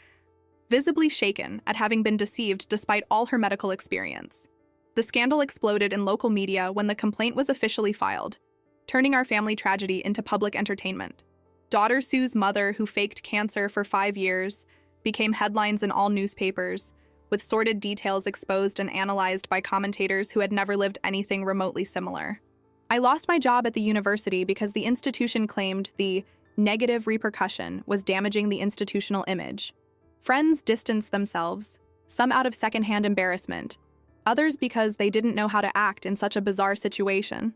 visibly shaken at having been deceived despite all her medical experience. The scandal exploded in local media when the complaint was officially filed, turning our family tragedy into public entertainment. Daughter Sue's mother, who faked cancer for 5 years, became headlines in all newspapers, with sordid details exposed and analyzed by commentators who had never lived anything remotely similar. I lost my job at the university because the institution claimed the negative repercussion was damaging the institutional image. Friends distanced themselves, some out of secondhand embarrassment, others because they didn't know how to act in such a bizarre situation.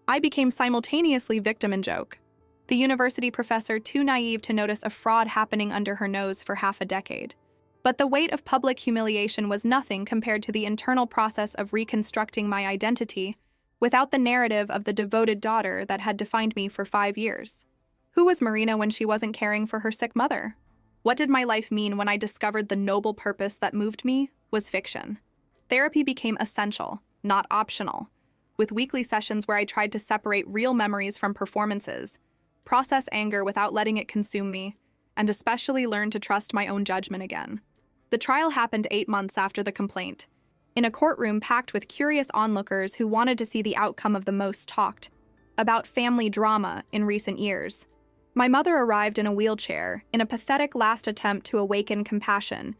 I became simultaneously victim and joke. The university professor too naive to notice a fraud happening under her nose for half a decade. But the weight of public humiliation was nothing compared to the internal process of reconstructing my identity without the narrative of the devoted daughter that had defined me for 5 years. Who was Marina when she wasn't caring for her sick mother? What did my life mean when I discovered the noble purpose that moved me was fiction? Therapy became essential, not optional, with weekly sessions where I tried to separate real memories from performances, process anger without letting it consume me, and especially learn to trust my own judgment again. The trial happened 8 months after the complaint, in a courtroom packed with curious onlookers who wanted to see the outcome of the most talked about family drama in recent years. My mother arrived in a wheelchair in a pathetic last attempt to awaken compassion,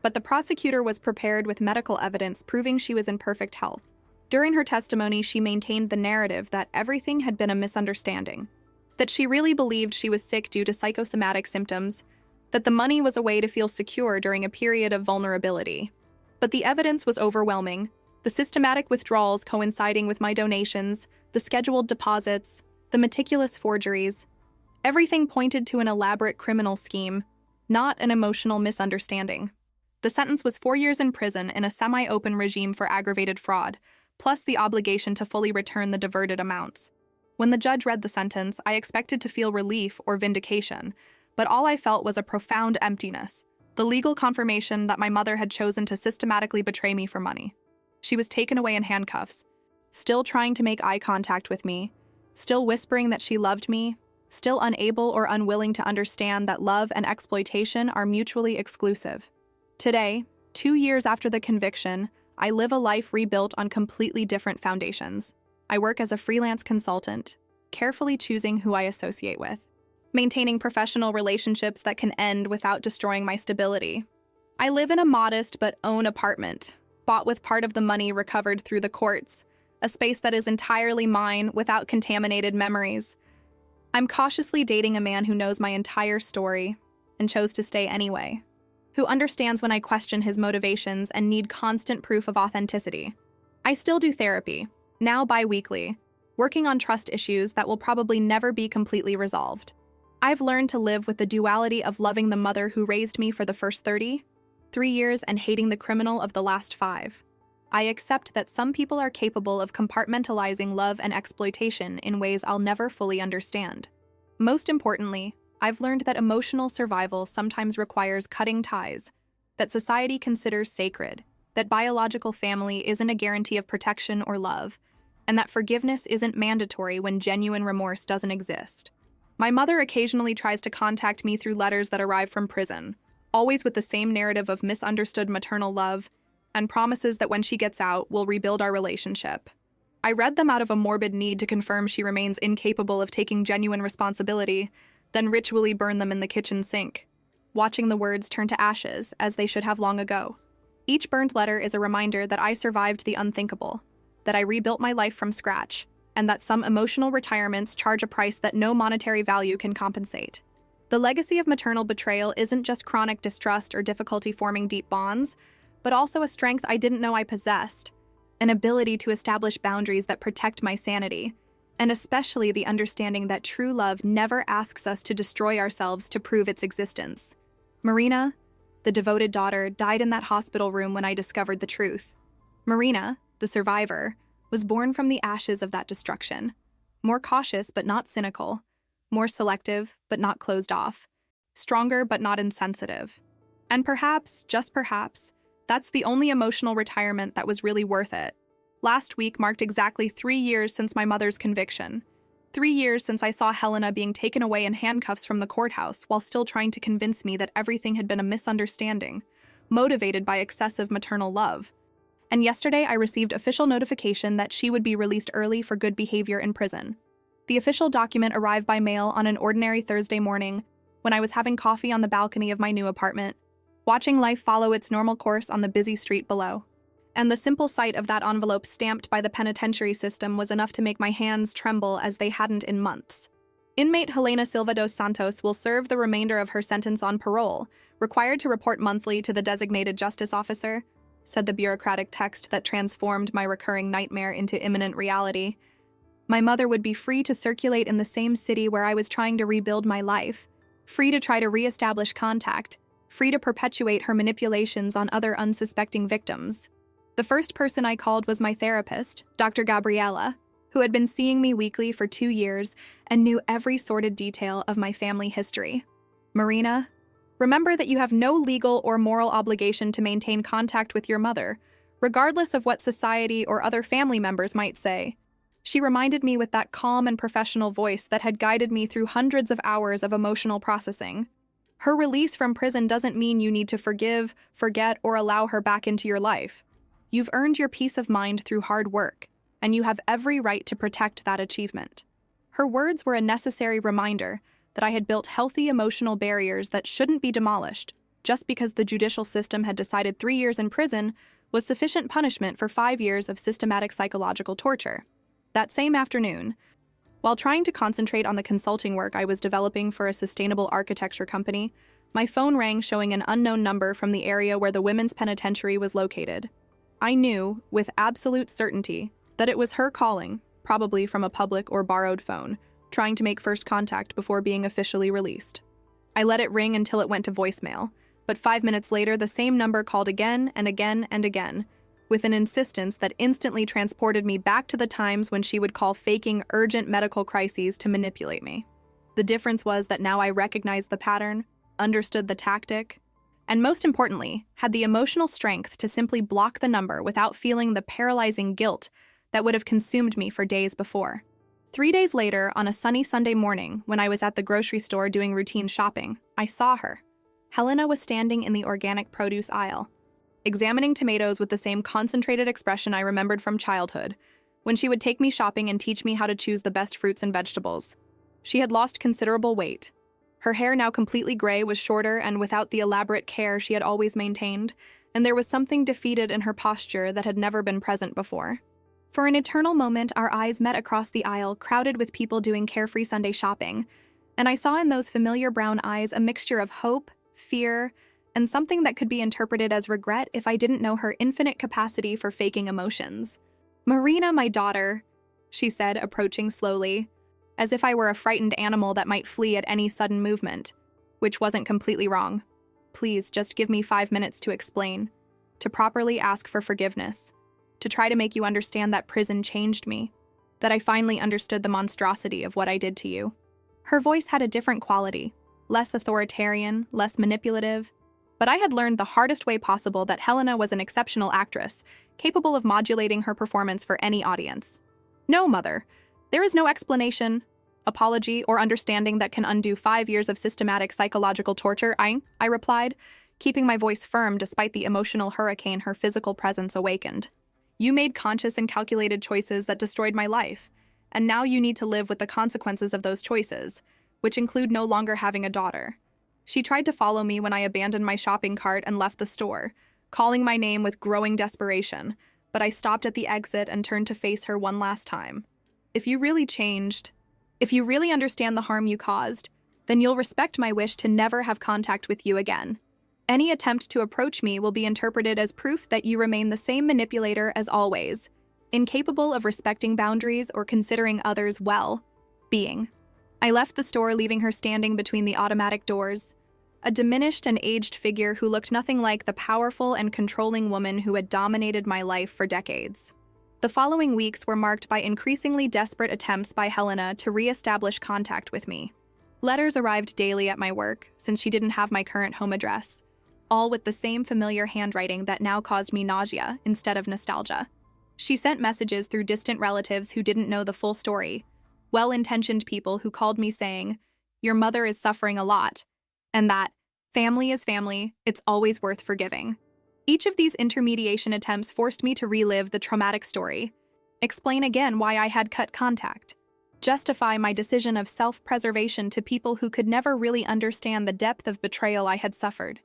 but the prosecutor was prepared with medical evidence proving she was in perfect health. During her testimony, she maintained the narrative that everything had been a misunderstanding, that she really believed she was sick due to psychosomatic symptoms, that the money was a way to feel secure during a period of vulnerability. But the evidence was overwhelming, the systematic withdrawals coinciding with my donations, the scheduled deposits, the meticulous forgeries. Everything pointed to an elaborate criminal scheme, not an emotional misunderstanding. The sentence was 4 years in prison in a semi-open regime for aggravated fraud, plus the obligation to fully return the diverted amounts. When the judge read the sentence, I expected to feel relief or vindication, but all I felt was a profound emptiness, the legal confirmation that my mother had chosen to systematically betray me for money. She was taken away in handcuffs, still trying to make eye contact with me, still whispering that she loved me, still unable or unwilling to understand that love and exploitation are mutually exclusive. Today, 2 years after the conviction, I live a life rebuilt on completely different foundations. I work as a freelance consultant, carefully choosing who I associate with, maintaining professional relationships that can end without destroying my stability. I live in a modest but own apartment, bought with part of the money recovered through the courts, a space that is entirely mine without contaminated memories. I'm cautiously dating a man who knows my entire story and chose to stay anyway, who understands when I question his motivations and need constant proof of authenticity. I still do therapy, now bi-weekly, working on trust issues that will probably never be completely resolved. I've learned to live with the duality of loving the mother who raised me for the first 3 years and hating the criminal of the last 5. I accept that some people are capable of compartmentalizing love and exploitation in ways I'll never fully understand. Most importantly, I've learned that emotional survival sometimes requires cutting ties, that society considers sacred, that biological family isn't a guarantee of protection or love, and that forgiveness isn't mandatory when genuine remorse doesn't exist. My mother occasionally tries to contact me through letters that arrive from prison, always with the same narrative of misunderstood maternal love, and promises that when she gets out, we'll rebuild our relationship. I read them out of a morbid need to confirm she remains incapable of taking genuine responsibility, then ritually burn them in the kitchen sink, watching the words turn to ashes as they should have long ago. Each burned letter is a reminder that I survived the unthinkable, that I rebuilt my life from scratch, and that some emotional retirements charge a price that no monetary value can compensate. The legacy of maternal betrayal isn't just chronic distrust or difficulty forming deep bonds, but also a strength I didn't know I possessed, an ability to establish boundaries that protect my sanity, and especially the understanding that true love never asks us to destroy ourselves to prove its existence. Marina, the devoted daughter, died in that hospital room when I discovered the truth. Marina, the survivor, was born from the ashes of that destruction, more cautious but not cynical, more selective but not closed off, stronger but not insensitive. And perhaps, just perhaps, that's the only emotional retirement that was really worth it. Last week marked exactly 3 years since my mother's conviction. 3 years since I saw Helena being taken away in handcuffs from the courthouse while still trying to convince me that everything had been a misunderstanding, motivated by excessive maternal love. And yesterday I received official notification that she would be released early for good behavior in prison. The official document arrived by mail on an ordinary Thursday morning when I was having coffee on the balcony of my new apartment, watching life follow its normal course on the busy street below. And the simple sight of that envelope stamped by the penitentiary system was enough to make my hands tremble as they hadn't in months. Inmate Helena Silva dos Santos will serve the remainder of her sentence on parole, required to report monthly to the designated justice officer, said the bureaucratic text that transformed my recurring nightmare into imminent reality. My mother would be free to circulate in the same city where I was trying to rebuild my life, free to try to reestablish contact, free to perpetuate her manipulations on other unsuspecting victims. The first person I called was my therapist, Dr. Gabriela, who had been seeing me weekly for 2 years and knew every sordid detail of my family history. Marina, remember that you have no legal or moral obligation to maintain contact with your mother, regardless of what society or other family members might say. She reminded me with that calm and professional voice that had guided me through hundreds of hours of emotional processing. Her release from prison doesn't mean you need to forgive, forget, or allow her back into your life. You've earned your peace of mind through hard work, and you have every right to protect that achievement. Her words were a necessary reminder that I had built healthy emotional barriers that shouldn't be demolished just because the judicial system had decided 3 years in prison was sufficient punishment for 5 years of systematic psychological torture. That same afternoon, while trying to concentrate on the consulting work I was developing for a sustainable architecture company, my phone rang showing an unknown number from the area where the women's penitentiary was located. I knew, with absolute certainty, that it was her calling, probably from a public or borrowed phone, trying to make first contact before being officially released. I let it ring until it went to voicemail, but 5 minutes later the same number called again and again and again, with an insistence that instantly transported me back to the times when she would call faking urgent medical crises to manipulate me. The difference was that now I recognized the pattern, understood the tactic. and most importantly, had the emotional strength to simply block the number without feeling the paralyzing guilt that would have consumed me for days before. 3 days later, on a sunny Sunday morning, when I was at the grocery store doing routine shopping, I saw her. Helena was standing in the organic produce aisle, examining tomatoes with the same concentrated expression I remembered from childhood, when she would take me shopping and teach me how to choose the best fruits and vegetables. She had lost considerable weight. Her hair, now completely gray, was shorter and without the elaborate care she had always maintained, and there was something defeated in her posture that had never been present before. For an eternal moment, our eyes met across the aisle, crowded with people doing carefree Sunday shopping, and I saw in those familiar brown eyes a mixture of hope, fear, and something that could be interpreted as regret if I didn't know her infinite capacity for faking emotions. "Marina, my daughter," she said, approaching slowly, as if I were a frightened animal that might flee at any sudden movement, which wasn't completely wrong. "Please, just give me 5 minutes to explain, to properly ask for forgiveness, to try to make you understand that prison changed me, that I finally understood the monstrosity of what I did to you." Her voice had a different quality, less authoritarian, less manipulative, but I had learned the hardest way possible that Helena was an exceptional actress, capable of modulating her performance for any audience. "No, Mother, there is no explanation, apology, or understanding that can undo 5 years of systematic psychological torture," I replied, keeping my voice firm despite the emotional hurricane her physical presence awakened. "You made conscious and calculated choices that destroyed my life, and now you need to live with the consequences of those choices, which include no longer having a daughter." She tried to follow me when I abandoned my shopping cart and left the store, calling my name with growing desperation, but I stopped at the exit and turned to face her one last time. If you really understand the harm you caused, then you'll respect my wish to never have contact with you again. Any attempt to approach me will be interpreted as proof that you remain the same manipulator as always, incapable of respecting boundaries or considering others' well-being. I left the store, leaving her standing between the automatic doors, a diminished and aged figure who looked nothing like the powerful and controlling woman who had dominated my life for decades. The following weeks were marked by increasingly desperate attempts by Helena to re-establish contact with me. Letters arrived daily at my work, since she didn't have my current home address, all with the same familiar handwriting that now caused me nausea instead of nostalgia. She sent messages through distant relatives who didn't know the full story, well-intentioned people who called me saying, "Your mother is suffering a lot," and that, "Family is family, it's always worth forgiving." Each of these intermediation attempts forced me to relive the traumatic story, explain again why I had cut contact, justify my decision of self-preservation to people who could never really understand the depth of betrayal I had suffered.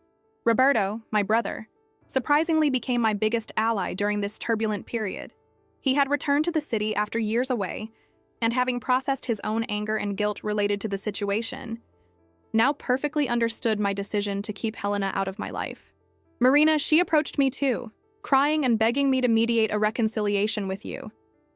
Roberto, my brother, surprisingly became my biggest ally during this turbulent period. He had returned to the city after years away, and having processed his own anger and guilt related to the situation, now perfectly understood my decision to keep Helena out of my life. "Marina, she approached me too, crying and begging me to mediate a reconciliation with you,"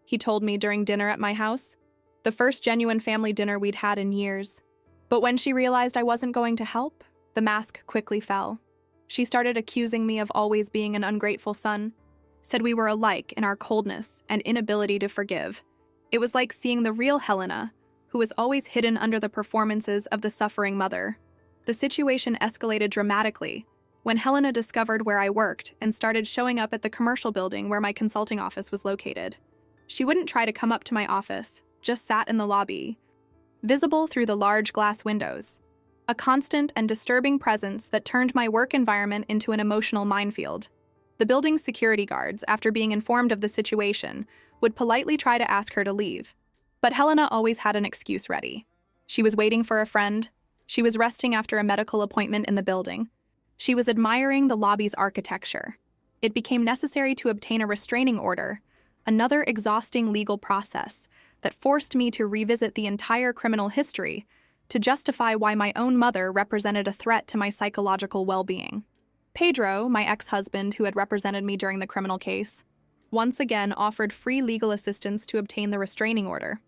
he told me during dinner at my house, the first genuine family dinner we'd had in years. But when she realized I wasn't going to help, the mask quickly fell. She started accusing me of always being an ungrateful son, said we were alike in our coldness and inability to forgive. It was like seeing the real Helena, who was always hidden under the performances of the suffering mother. The situation escalated dramatically when Helena discovered where I worked and started showing up at the commercial building where my consulting office was located. She wouldn't try to come up to my office, just sat in the lobby, visible through the large glass windows, a constant and disturbing presence that turned my work environment into an emotional minefield. The building's security guards, after being informed of the situation, would politely try to ask her to leave. But Helena always had an excuse ready. She was waiting for a friend. She was resting after a medical appointment in the building. She was admiring the lobby's architecture. It became necessary to obtain a restraining order, another exhausting legal process that forced me to revisit the entire criminal history to justify why my own mother represented a threat to my psychological well-being. Pedro, my ex-husband who had represented me during the criminal case, once again offered free legal assistance to obtain the restraining order.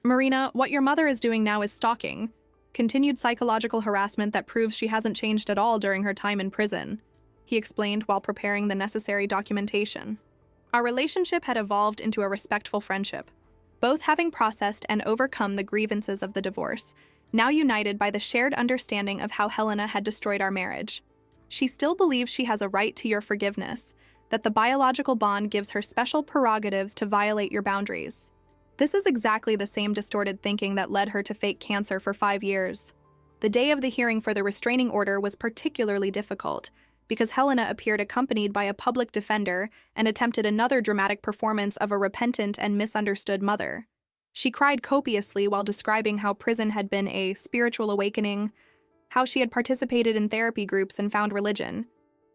"Marina, what your mother is doing now is stalking, continued psychological harassment that proves she hasn't changed at all during her time in prison," he explained while preparing the necessary documentation. Our relationship had evolved into a respectful friendship, both having processed and overcome the grievances of the divorce, now united by the shared understanding of how Helena had destroyed our marriage. She still believes she has a right to your forgiveness, that the biological bond gives her special prerogatives to violate your boundaries. This is exactly the same distorted thinking that led her to fake cancer for 5 years. The day of the hearing for the restraining order was particularly difficult because Helena appeared accompanied by a public defender and attempted another dramatic performance of a repentant and misunderstood mother. She cried copiously while describing how prison had been a spiritual awakening, how she had participated in therapy groups and found religion,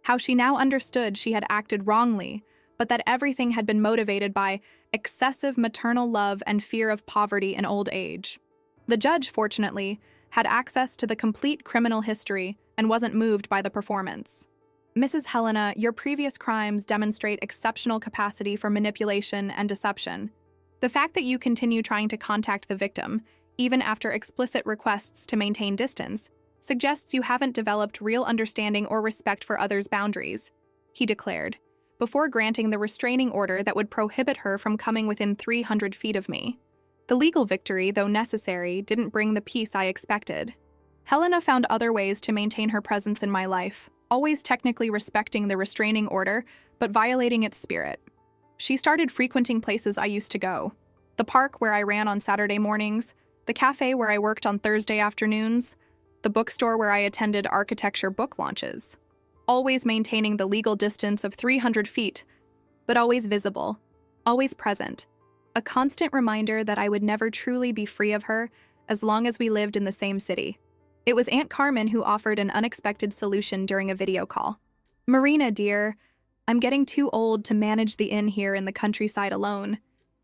how she now understood she had acted wrongly, but that everything had been motivated by excessive maternal love and fear of poverty and old age. The judge, fortunately, had access to the complete criminal history and wasn't moved by the performance. Mrs. Helena, your previous crimes demonstrate exceptional capacity for manipulation and deception. The fact that you continue trying to contact the victim, even after explicit requests to maintain distance, suggests you haven't developed real understanding or respect for others' boundaries, he declared, before granting the restraining order that would prohibit her from coming within 300 feet of me. The legal victory, though necessary, didn't bring the peace I expected. Helena found other ways to maintain her presence in my life, always technically respecting the restraining order, but violating its spirit. She started frequenting places I used to go. The park where I ran on Saturday mornings, the cafe where I worked on Thursday afternoons, the bookstore where I attended architecture book launches. Always maintaining the legal distance of 300 feet, but always visible, always present. A constant reminder that I would never truly be free of her as long as we lived in the same city. It was Aunt Carmen who offered an unexpected solution during a video call. "Marina, dear, I'm getting too old to manage the inn here in the countryside alone.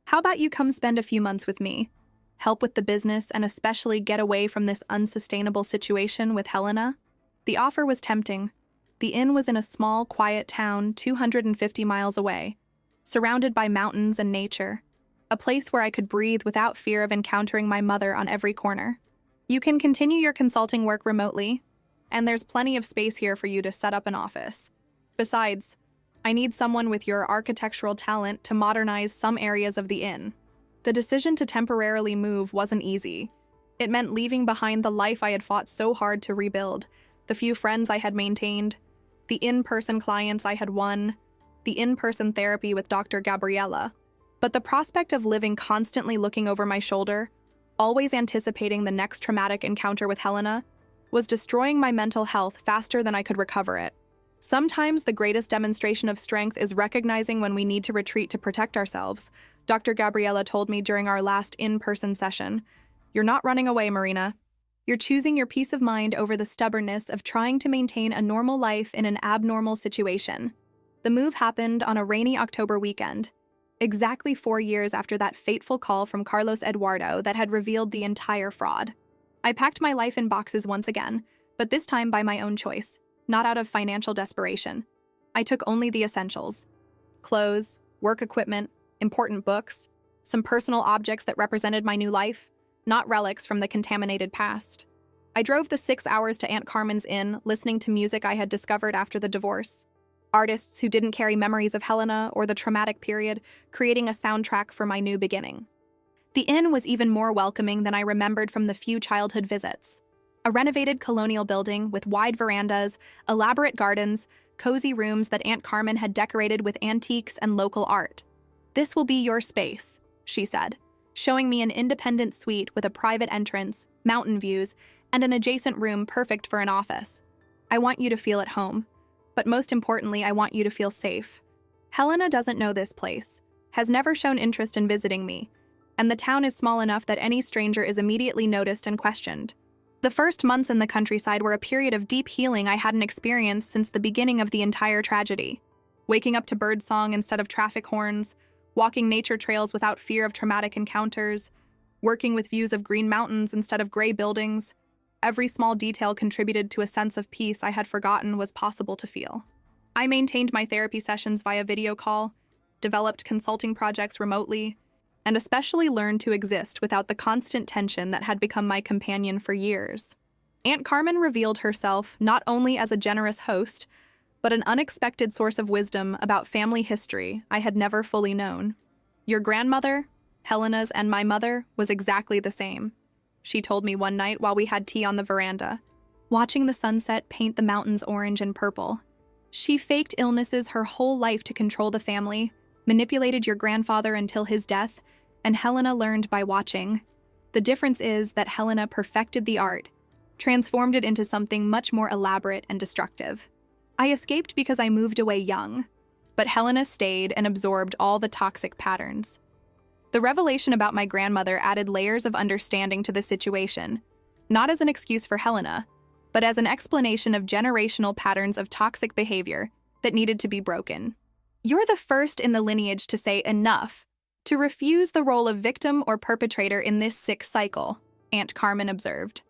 How about you come spend a few months with me? Help with the business and especially get away from this unsustainable situation with Helena?" The offer was tempting. The inn was in a small, quiet town 250 miles away, surrounded by mountains and nature, a place where I could breathe without fear of encountering my mother on every corner. You can continue your consulting work remotely, and there's plenty of space here for you to set up an office. Besides, I need someone with your architectural talent to modernize some areas of the inn. The decision to temporarily move wasn't easy. It meant leaving behind the life I had fought so hard to rebuild, the few friends I had maintained, the in-person clients I had won, the in-person therapy with Dr. Gabriella. But the prospect of living constantly looking over my shoulder, always anticipating the next traumatic encounter with Helena, was destroying my mental health faster than I could recover it. Sometimes the greatest demonstration of strength is recognizing when we need to retreat to protect ourselves, Dr. Gabriella told me during our last in-person session. You're not running away, Marina. You're choosing your peace of mind over the stubbornness of trying to maintain a normal life in an abnormal situation. The move happened on a rainy October weekend, exactly 4 years after that fateful call from Carlos Eduardo that had revealed the entire fraud. I packed my life in boxes once again, but this time by my own choice, not out of financial desperation. I took only the essentials: clothes, work equipment, important books, some personal objects that represented my new life, not relics from the contaminated past. I drove the 6 hours to Aunt Carmen's inn, listening to music I had discovered after the divorce. Artists who didn't carry memories of Helena or the traumatic period, creating a soundtrack for my new beginning. The inn was even more welcoming than I remembered from the few childhood visits. A renovated colonial building with wide verandas, elaborate gardens, cozy rooms that Aunt Carmen had decorated with antiques and local art. "This will be your space," she said, showing me an independent suite with a private entrance, mountain views, and an adjacent room perfect for an office. "I want you to feel at home. But most importantly, I want you to feel safe. Helena doesn't know this place, has never shown interest in visiting me, and the town is small enough that any stranger is immediately noticed and questioned." The first months in the countryside were a period of deep healing I hadn't experienced since the beginning of the entire tragedy. Waking up to birdsong instead of traffic horns, walking nature trails without fear of traumatic encounters, working with views of green mountains instead of gray buildings. Every small detail contributed to a sense of peace I had forgotten was possible to feel. I maintained my therapy sessions via video call, developed consulting projects remotely, and especially learned to exist without the constant tension that had become my companion for years. Aunt Carmen revealed herself not only as a generous host, but an unexpected source of wisdom about family history I had never fully known. "Your grandmother, Helena's and my mother, was exactly the same," she told me one night while we had tea on the veranda. watching the sunset paint the mountains orange and purple. She faked illnesses her whole life to control the family, manipulated your grandfather until his death, and Helena learned by watching. The difference is that Helena perfected the art, transformed it into something much more elaborate and destructive. I escaped because I moved away young, but Helena stayed and absorbed all the toxic patterns. The revelation about my grandmother added layers of understanding to the situation, not as an excuse for Helena, but as an explanation of generational patterns of toxic behavior that needed to be broken. You're the first in the lineage to say enough, to refuse the role of victim or perpetrator in this sick cycle, Aunt Carmen observed.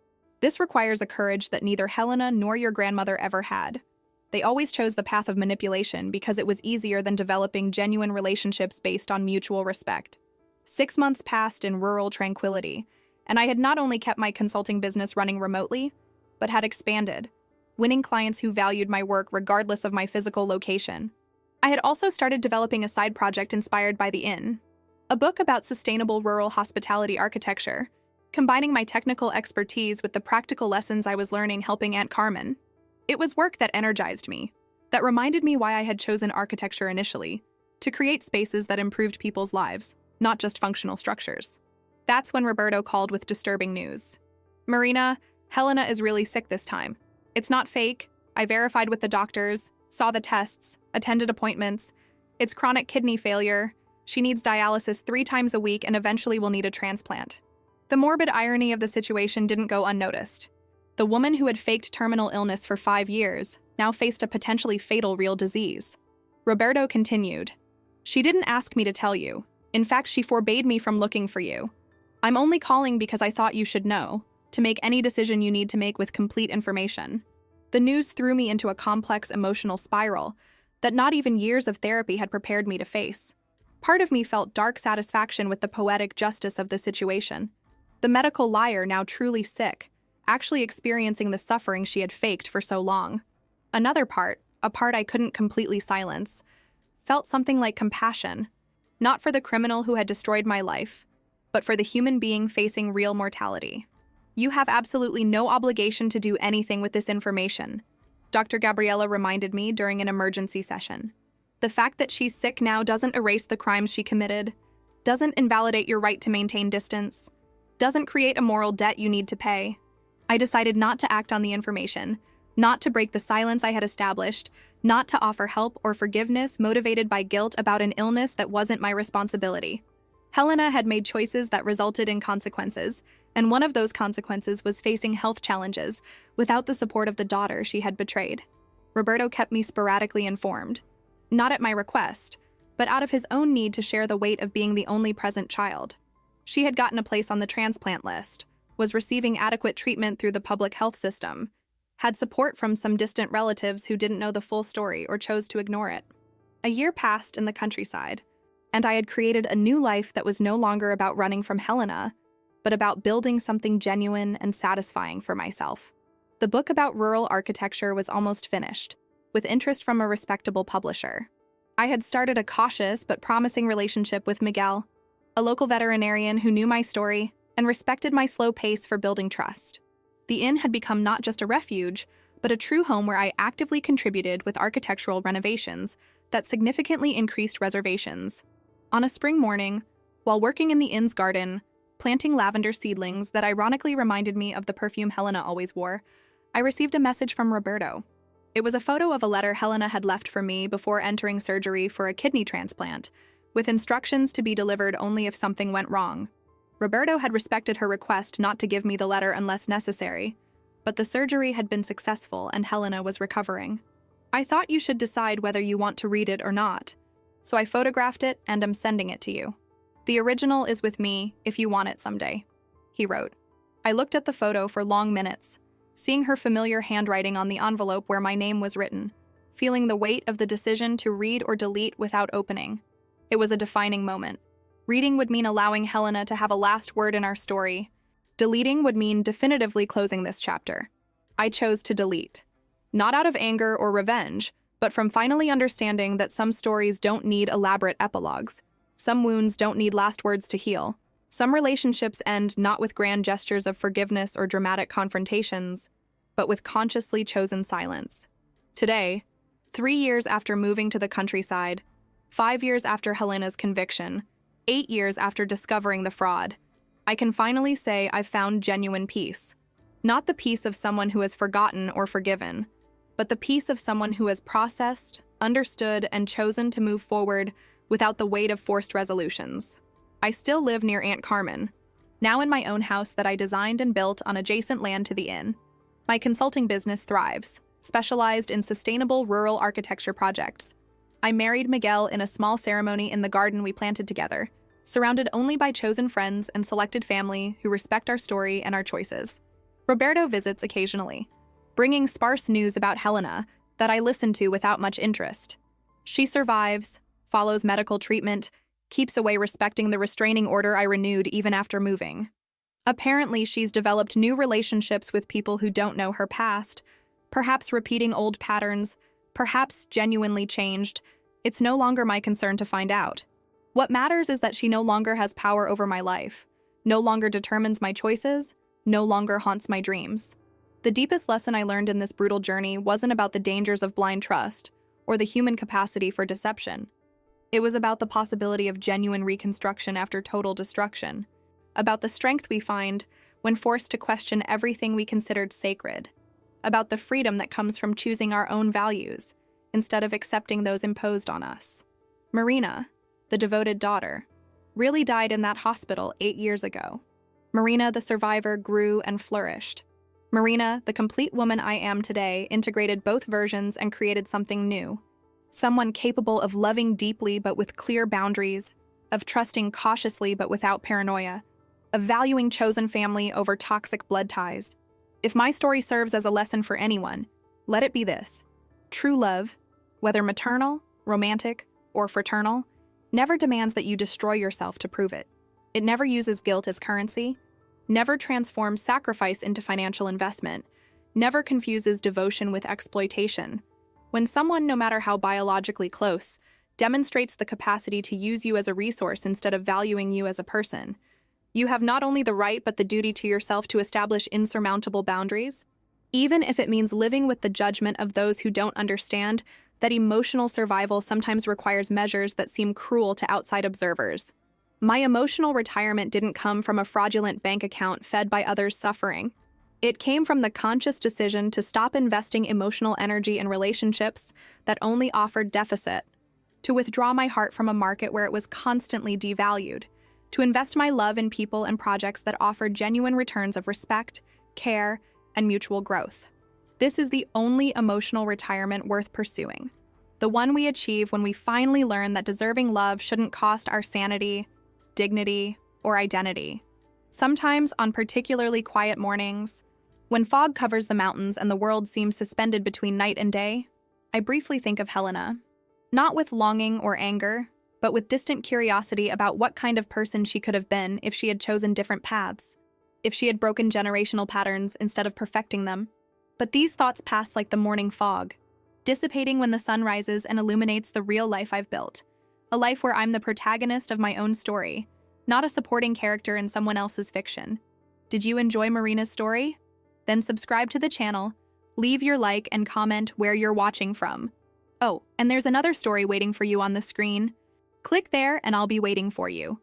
This requires a courage that neither Helena nor your grandmother ever had. They always chose the path of manipulation because it was easier than developing genuine relationships based on mutual respect. 6 months passed in rural tranquility, and I had not only kept my consulting business running remotely, but had expanded, winning clients who valued my work regardless of my physical location. I had also started developing a side project inspired by the inn, a book about sustainable rural hospitality architecture, combining my technical expertise with the practical lessons I was learning helping Aunt Carmen. It was work that energized me, that reminded me why I had chosen architecture initially, to create spaces that improved people's lives, not just functional structures. That's when Roberto called with disturbing news. Marina, Helena is really sick this time. It's not fake. I verified with the doctors, saw the tests, attended appointments. It's chronic kidney failure. She needs dialysis 3 times a week and eventually will need a transplant. The morbid irony of the situation didn't go unnoticed. The woman who had faked terminal illness for 5 years now faced a potentially fatal real disease. Roberto continued, "She didn't ask me to tell you. In fact, she forbade me from looking for you. I'm only calling because I thought you should know, to make any decision you need to make with complete information." The news threw me into a complex emotional spiral that not even years of therapy had prepared me to face. Part of me felt dark satisfaction with the poetic justice of the situation. The medical liar, now truly sick, actually experiencing the suffering she had faked for so long. Another part, a part I couldn't completely silence, felt something like compassion, not for the criminal who had destroyed my life, but for the human being facing real mortality. "You have absolutely no obligation to do anything with this information," Dr. Gabriela reminded me during an emergency session. "The fact that she's sick now doesn't erase the crimes she committed, doesn't invalidate your right to maintain distance, doesn't create a moral debt you need to pay." I decided not to act on the information, not to break the silence I had established, not to offer help or forgiveness motivated by guilt about an illness that wasn't my responsibility. Helena had made choices that resulted in consequences, and one of those consequences was facing health challenges without the support of the daughter she had betrayed. Roberto kept me sporadically informed, not at my request, but out of his own need to share the weight of being the only present child. She had gotten a place on the transplant list, was receiving adequate treatment through the public health system, had support from some distant relatives who didn't know the full story or chose to ignore it. A year passed in the countryside, and I had created a new life that was no longer about running from Helena, but about building something genuine and satisfying for myself. The book about rural architecture was almost finished, with interest from a respectable publisher. I had started a cautious but promising relationship with Miguel, a local veterinarian who knew my story and respected my slow pace for building trust. The inn had become not just a refuge, but a true home where I actively contributed with architectural renovations that significantly increased reservations. On a spring morning, while working in the inn's garden, planting lavender seedlings that ironically reminded me of the perfume Helena always wore, I received a message from Roberto. It was a photo of a letter Helena had left for me before entering surgery for a kidney transplant, with instructions to be delivered only if something went wrong. Roberto had respected her request not to give me the letter unless necessary, but the surgery had been successful and Helena was recovering. "I thought you should decide whether you want to read it or not, so I photographed it and am sending it to you. The original is with me if you want it someday," he wrote. I looked at the photo for long minutes, seeing her familiar handwriting on the envelope where my name was written, feeling the weight of the decision to read or delete without opening. It was a defining moment. Reading would mean allowing Helena to have a last word in our story. Deleting would mean definitively closing this chapter. I chose to delete. Not out of anger or revenge, but from finally understanding that some stories don't need elaborate epilogues. Some wounds don't need last words to heal. Some relationships end not with grand gestures of forgiveness or dramatic confrontations, but with consciously chosen silence. Today, 3 years after moving to the countryside, 5 years after Helena's conviction, 8 years after discovering the fraud, I can finally say I've found genuine peace. Not the peace of someone who has forgotten or forgiven, but the peace of someone who has processed, understood, and chosen to move forward without the weight of forced resolutions. I still live near Aunt Carmen, now in my own house that I designed and built on adjacent land to the inn. My consulting business thrives, specialized in sustainable rural architecture projects. I married Miguel in a small ceremony in the garden we planted together, surrounded only by chosen friends and selected family who respect our story and our choices. Roberto visits occasionally, bringing sparse news about Helena that I listen to without much interest. She survives, follows medical treatment, keeps away respecting the restraining order I renewed even after moving. Apparently, she's developed new relationships with people who don't know her past, perhaps repeating old patterns, perhaps genuinely changed. It's no longer my concern to find out. What matters is that she no longer has power over my life, no longer determines my choices, no longer haunts my dreams. The deepest lesson I learned in this brutal journey wasn't about the dangers of blind trust or the human capacity for deception. It was about the possibility of genuine reconstruction after total destruction, about the strength we find when forced to question everything we considered sacred, about the freedom that comes from choosing our own values instead of accepting those imposed on us. Marina, the devoted daughter, really died in that hospital 8 years ago. Marina, the survivor, grew and flourished. Marina, the complete woman I am today, integrated both versions and created something new. Someone capable of loving deeply but with clear boundaries, of trusting cautiously but without paranoia, of valuing chosen family over toxic blood ties. If my story serves as a lesson for anyone, let it be this. True love, whether maternal, romantic, or fraternal, never demands that you destroy yourself to prove it. It never uses guilt as currency, never transforms sacrifice into financial investment, never confuses devotion with exploitation. When someone, no matter how biologically close, demonstrates the capacity to use you as a resource instead of valuing you as a person, you have not only the right but the duty to yourself to establish insurmountable boundaries, even if it means living with the judgment of those who don't understand that emotional survival sometimes requires measures that seem cruel to outside observers. My emotional retirement didn't come from a fraudulent bank account fed by others' suffering. It came from the conscious decision to stop investing emotional energy in relationships that only offered deficit, to withdraw my heart from a market where it was constantly devalued, to invest my love in people and projects that offered genuine returns of respect, care, and mutual growth. This is the only emotional retirement worth pursuing, the one we achieve when we finally learn that deserving love shouldn't cost our sanity, dignity, or identity. Sometimes, on particularly quiet mornings, when fog covers the mountains and the world seems suspended between night and day, I briefly think of Helena, not with longing or anger, but with distant curiosity about what kind of person she could have been if she had chosen different paths, if she had broken generational patterns instead of perfecting them. But these thoughts pass like the morning fog, dissipating when the sun rises and illuminates the real life I've built, a life where I'm the protagonist of my own story, not a supporting character in someone else's fiction. Did you enjoy Marina's story? Then subscribe to the channel, leave your like, and comment where you're watching from. Oh, and there's another story waiting for you on the screen. Click there and I'll be waiting for you.